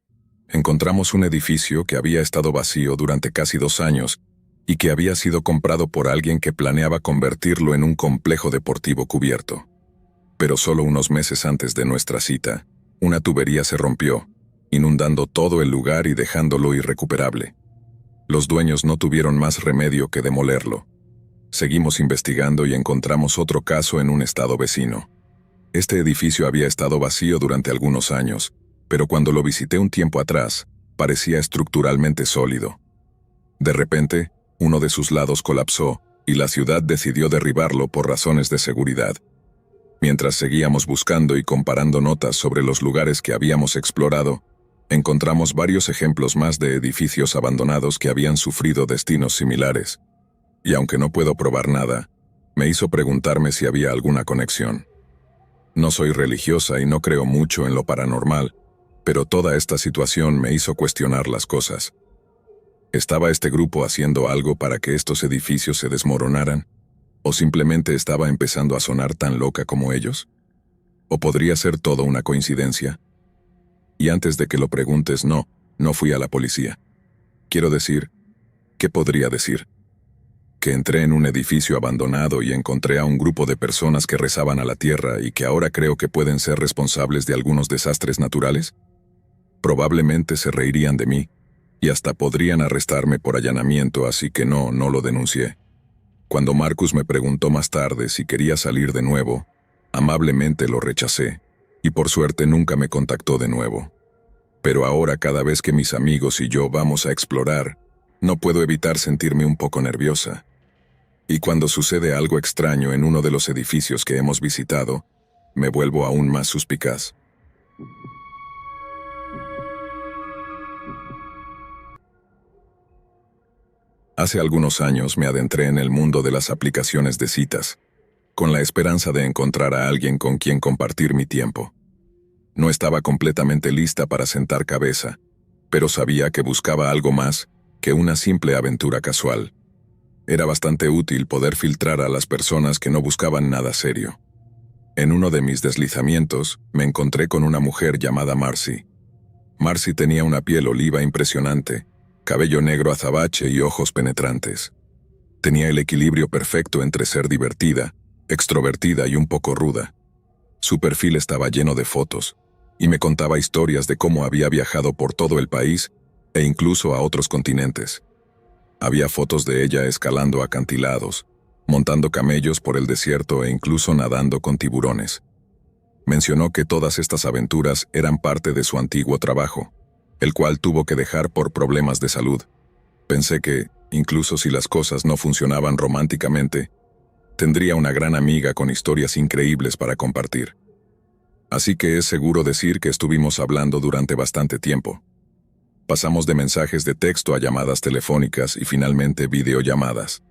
Encontramos un edificio que había estado vacío durante casi 2 años y que había sido comprado por alguien que planeaba convertirlo en un complejo deportivo cubierto. Pero solo unos meses antes de nuestra cita, una tubería se rompió, inundando todo el lugar y dejándolo irrecuperable. Los dueños no tuvieron más remedio que demolerlo. Seguimos investigando y encontramos otro caso en un estado vecino. Este edificio había estado vacío durante algunos años, pero cuando lo visité un tiempo atrás, parecía estructuralmente sólido. De repente, uno de sus lados colapsó y la ciudad decidió derribarlo por razones de seguridad. Mientras seguíamos buscando y comparando notas sobre los lugares que habíamos explorado, encontramos varios ejemplos más de edificios abandonados que habían sufrido destinos similares. Y aunque no puedo probar nada, me hizo preguntarme si había alguna conexión. No soy religiosa y no creo mucho en lo paranormal, pero toda esta situación me hizo cuestionar las cosas. ¿Estaba este grupo haciendo algo para que estos edificios se desmoronaran? ¿O simplemente estaba empezando a sonar tan loca como ellos? ¿O podría ser todo una coincidencia? Y antes de que lo preguntes, no fui a la policía. Quiero decir, ¿qué podría decir? ¿Que entré en un edificio abandonado y encontré a un grupo de personas que rezaban a la tierra y que ahora creo que pueden ser responsables de algunos desastres naturales? Probablemente se reirían de mí, y hasta podrían arrestarme por allanamiento, así que no lo denuncié. Cuando Marcus me preguntó más tarde si quería salir de nuevo, amablemente lo rechacé, y por suerte nunca me contactó de nuevo. Pero ahora cada vez que mis amigos y yo vamos a explorar, no puedo evitar sentirme un poco nerviosa. Y cuando sucede algo extraño en uno de los edificios que hemos visitado, me vuelvo aún más suspicaz. Hace algunos años me adentré en el mundo de las aplicaciones de citas, con la esperanza de encontrar a alguien con quien compartir mi tiempo. No estaba completamente lista para sentar cabeza, pero sabía que buscaba algo más que una simple aventura casual. Era bastante útil poder filtrar a las personas que no buscaban nada serio. En uno de mis deslizamientos, me encontré con una mujer llamada Marcy. Marcy tenía una piel oliva impresionante, cabello negro azabache y ojos penetrantes. Tenía el equilibrio perfecto entre ser divertida, extrovertida y un poco ruda. Su perfil estaba lleno de fotos, y me contaba historias de cómo había viajado por todo el país e incluso a otros continentes. Había fotos de ella escalando acantilados, montando camellos por el desierto e incluso nadando con tiburones. Mencionó que todas estas aventuras eran parte de su antiguo trabajo, el cual tuvo que dejar por problemas de salud. Pensé que, incluso si las cosas no funcionaban románticamente, tendría una gran amiga con historias increíbles para compartir. Así que es seguro decir que estuvimos hablando durante bastante tiempo. Pasamos de mensajes de texto a llamadas telefónicas y finalmente videollamadas.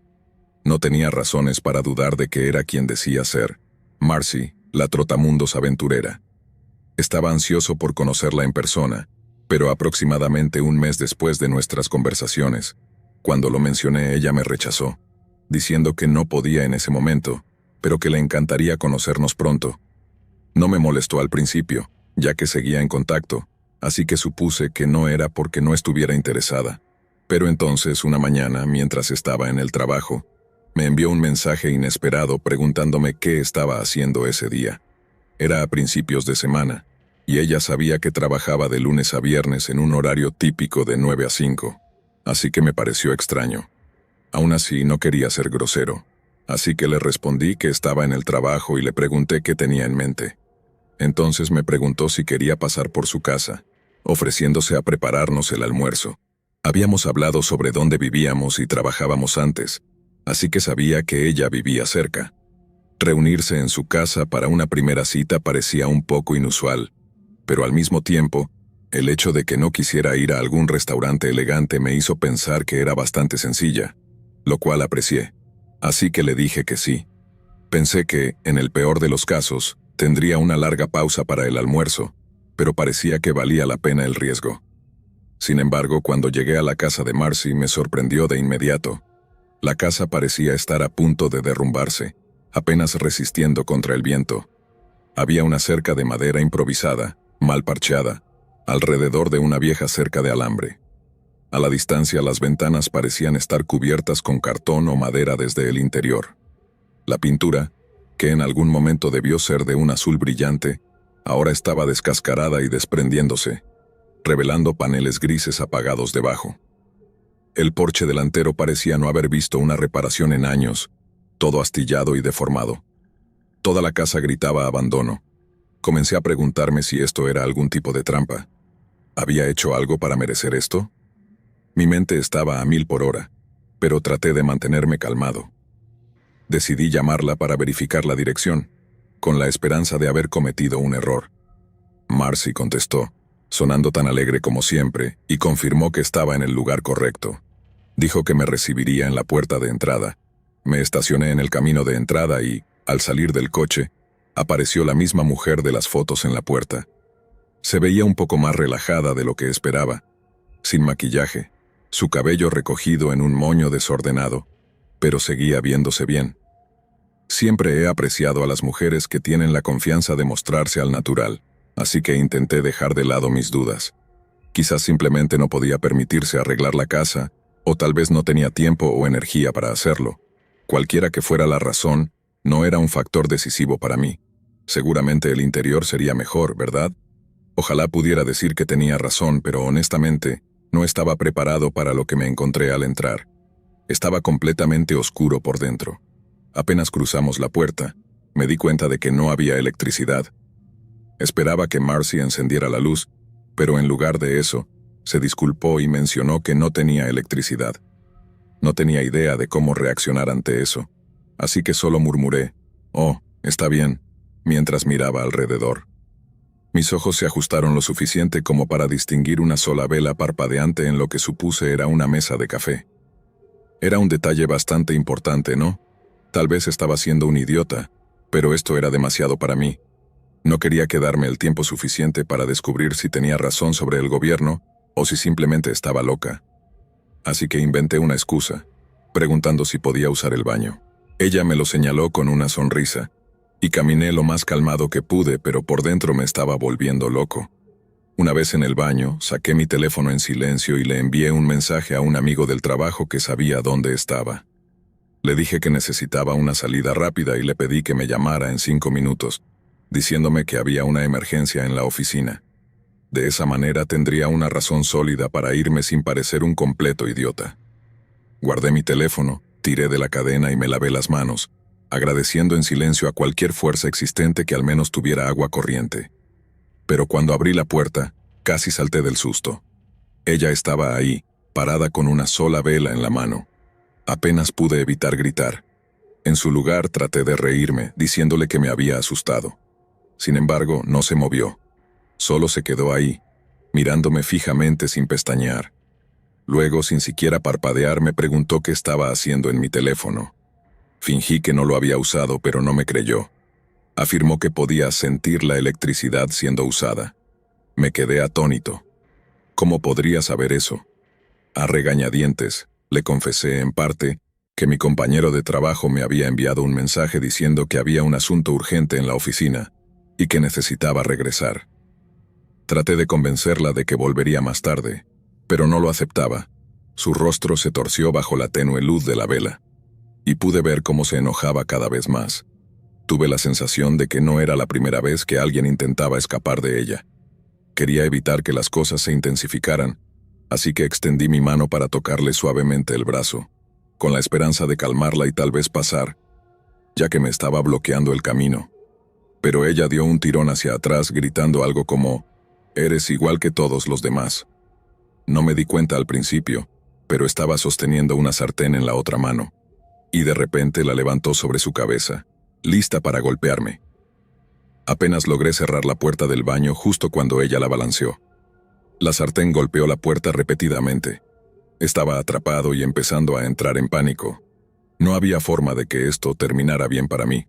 No tenía razones para dudar de que era quien decía ser, Marcy, la trotamundos aventurera. Estaba ansioso por conocerla en persona, pero aproximadamente un mes después de nuestras conversaciones, cuando lo mencioné ella me rechazó, diciendo que no podía en ese momento, pero que le encantaría conocernos pronto. No me molestó al principio, ya que seguía en contacto, así que supuse que no era porque no estuviera interesada. Pero entonces, una mañana, mientras estaba en el trabajo, me envió un mensaje inesperado preguntándome qué estaba haciendo ese día. Era a principios de semana, y ella sabía que trabajaba de lunes a viernes en un horario típico de 9 a 5, así que me pareció extraño. Aún así, no quería ser grosero, así que le respondí que estaba en el trabajo y le pregunté qué tenía en mente. Entonces me preguntó si quería pasar por su casa, ofreciéndose a prepararnos el almuerzo. Habíamos hablado sobre dónde vivíamos y trabajábamos antes, así que sabía que ella vivía cerca. Reunirse en su casa para una primera cita parecía un poco inusual, pero al mismo tiempo, el hecho de que no quisiera ir a algún restaurante elegante me hizo pensar que era bastante sencilla, lo cual aprecié. Así que le dije que sí. Pensé que, en el peor de los casos, tendría una larga pausa para el almuerzo, pero parecía que valía la pena el riesgo. Sin embargo, cuando llegué a la casa de Marcy me sorprendió de inmediato. La casa parecía estar a punto de derrumbarse, apenas resistiendo contra el viento. Había una cerca de madera improvisada, mal parcheada, alrededor de una vieja cerca de alambre. A la distancia las ventanas parecían estar cubiertas con cartón o madera desde el interior. La pintura, que en algún momento debió ser de un azul brillante, ahora estaba descascarada y desprendiéndose, revelando paneles grises apagados debajo. El porche delantero parecía no haber visto una reparación en años, todo astillado y deformado. Toda la casa gritaba abandono. Comencé a preguntarme si esto era algún tipo de trampa. ¿Había hecho algo para merecer esto? Mi mente estaba a 1000 por hora, pero traté de mantenerme calmado. Decidí llamarla para verificar la dirección, con la esperanza de haber cometido un error. Marcy contestó, sonando tan alegre como siempre, y confirmó que estaba en el lugar correcto. Dijo que me recibiría en la puerta de entrada. Me estacioné en el camino de entrada y, al salir del coche, apareció la misma mujer de las fotos en la puerta. Se veía un poco más relajada de lo que esperaba, sin maquillaje, su cabello recogido en un moño desordenado, pero seguía viéndose bien. Siempre he apreciado a las mujeres que tienen la confianza de mostrarse al natural, así que intenté dejar de lado mis dudas. Quizás simplemente no podía permitirse arreglar la casa, o tal vez no tenía tiempo o energía para hacerlo. Cualquiera que fuera la razón, no era un factor decisivo para mí. Seguramente el interior sería mejor, ¿verdad? Ojalá pudiera decir que tenía razón, pero honestamente, no estaba preparado para lo que me encontré al entrar. Estaba completamente oscuro por dentro. Apenas cruzamos la puerta, me di cuenta de que no había electricidad. Esperaba que Marcy encendiera la luz, pero en lugar de eso, se disculpó y mencionó que no tenía electricidad. No tenía idea de cómo reaccionar ante eso, así que solo murmuré, «Oh, está bien», mientras miraba alrededor. Mis ojos se ajustaron lo suficiente como para distinguir una sola vela parpadeante en lo que supuse era una mesa de café. Era un detalle bastante importante, ¿no? Tal vez estaba siendo un idiota, pero esto era demasiado para mí. No quería quedarme el tiempo suficiente para descubrir si tenía razón sobre el gobierno o si simplemente estaba loca. Así que inventé una excusa, preguntando si podía usar el baño. Ella me lo señaló con una sonrisa, y caminé lo más calmado que pude, pero por dentro me estaba volviendo loco. Una vez en el baño, saqué mi teléfono en silencio y le envié un mensaje a un amigo del trabajo que sabía dónde estaba. Le dije que necesitaba una salida rápida y le pedí que me llamara en 5 minutos, diciéndome que había una emergencia en la oficina. De esa manera tendría una razón sólida para irme sin parecer un completo idiota. Guardé mi teléfono, tiré de la cadena y me lavé las manos, agradeciendo en silencio a cualquier fuerza existente que al menos tuviera agua corriente. Pero cuando abrí la puerta, casi salté del susto. Ella estaba ahí, parada con una sola vela en la mano. Apenas pude evitar gritar. En su lugar traté de reírme, diciéndole que me había asustado. Sin embargo, no se movió. Solo se quedó ahí, mirándome fijamente sin pestañear. Luego, sin siquiera parpadear, me preguntó qué estaba haciendo en mi teléfono. Fingí que no lo había usado, pero no me creyó. Afirmó que podía sentir la electricidad siendo usada. Me quedé atónito. ¿Cómo podría saber eso? A regañadientes, le confesé en parte que mi compañero de trabajo me había enviado un mensaje diciendo que había un asunto urgente en la oficina y que necesitaba regresar. Traté de convencerla de que volvería más tarde, pero no lo aceptaba. Su rostro se torció bajo la tenue luz de la vela, y pude ver cómo se enojaba cada vez más. Tuve la sensación de que no era la primera vez que alguien intentaba escapar de ella. Quería evitar que las cosas se intensificaran, así que extendí mi mano para tocarle suavemente el brazo, con la esperanza de calmarla y tal vez pasar, ya que me estaba bloqueando el camino. Pero ella dio un tirón hacia atrás gritando algo como, «Eres igual que todos los demás». No me di cuenta al principio, pero estaba sosteniendo una sartén en la otra mano, y de repente la levantó sobre su cabeza, lista para golpearme. Apenas logré cerrar la puerta del baño justo cuando ella la balanceó. La sartén golpeó la puerta repetidamente. Estaba atrapado y empezando a entrar en pánico. No había forma de que esto terminara bien para mí.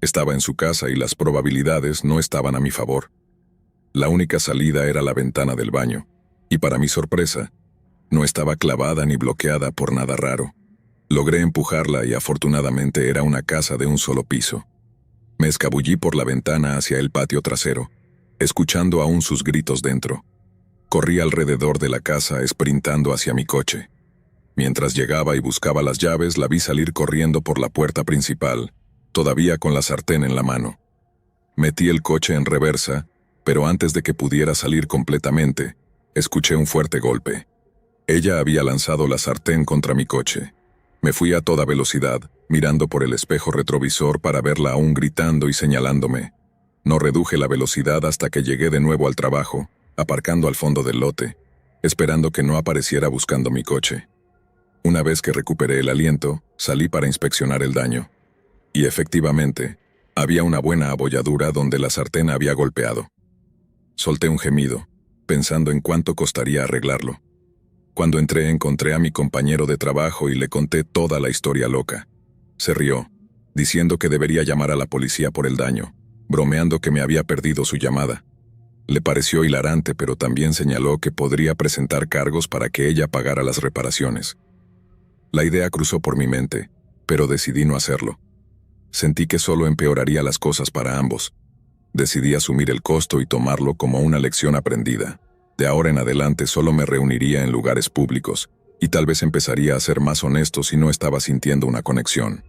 Estaba en su casa y las probabilidades no estaban a mi favor. La única salida era la ventana del baño, y para mi sorpresa, no estaba clavada ni bloqueada por nada raro. Logré empujarla y afortunadamente era una casa de un solo piso. Me escabullí por la ventana hacia el patio trasero, escuchando aún sus gritos dentro. Corrí alrededor de la casa esprintando hacia mi coche. Mientras llegaba y buscaba las llaves, la vi salir corriendo por la puerta principal, todavía con la sartén en la mano. Metí el coche en reversa, pero antes de que pudiera salir completamente, escuché un fuerte golpe. Ella había lanzado la sartén contra mi coche. Me fui a toda velocidad, mirando por el espejo retrovisor para verla aún gritando y señalándome. No reduje la velocidad hasta que llegué de nuevo al trabajo, aparcando al fondo del lote, esperando que no apareciera buscando mi coche. Una vez que recuperé el aliento, salí para inspeccionar el daño. Y efectivamente, había una buena abolladura donde la sartén había golpeado. Solté un gemido, pensando en cuánto costaría arreglarlo. Cuando entré encontré a mi compañero de trabajo y le conté toda la historia loca. Se rió, diciendo que debería llamar a la policía por el daño, bromeando que me había perdido su llamada. Le pareció hilarante, pero también señaló que podría presentar cargos para que ella pagara las reparaciones. La idea cruzó por mi mente, pero decidí no hacerlo. Sentí que solo empeoraría las cosas para ambos. Decidí asumir el costo y tomarlo como una lección aprendida. De ahora en adelante solo me reuniría en lugares públicos, y tal vez empezaría a ser más honesto si no estaba sintiendo una conexión.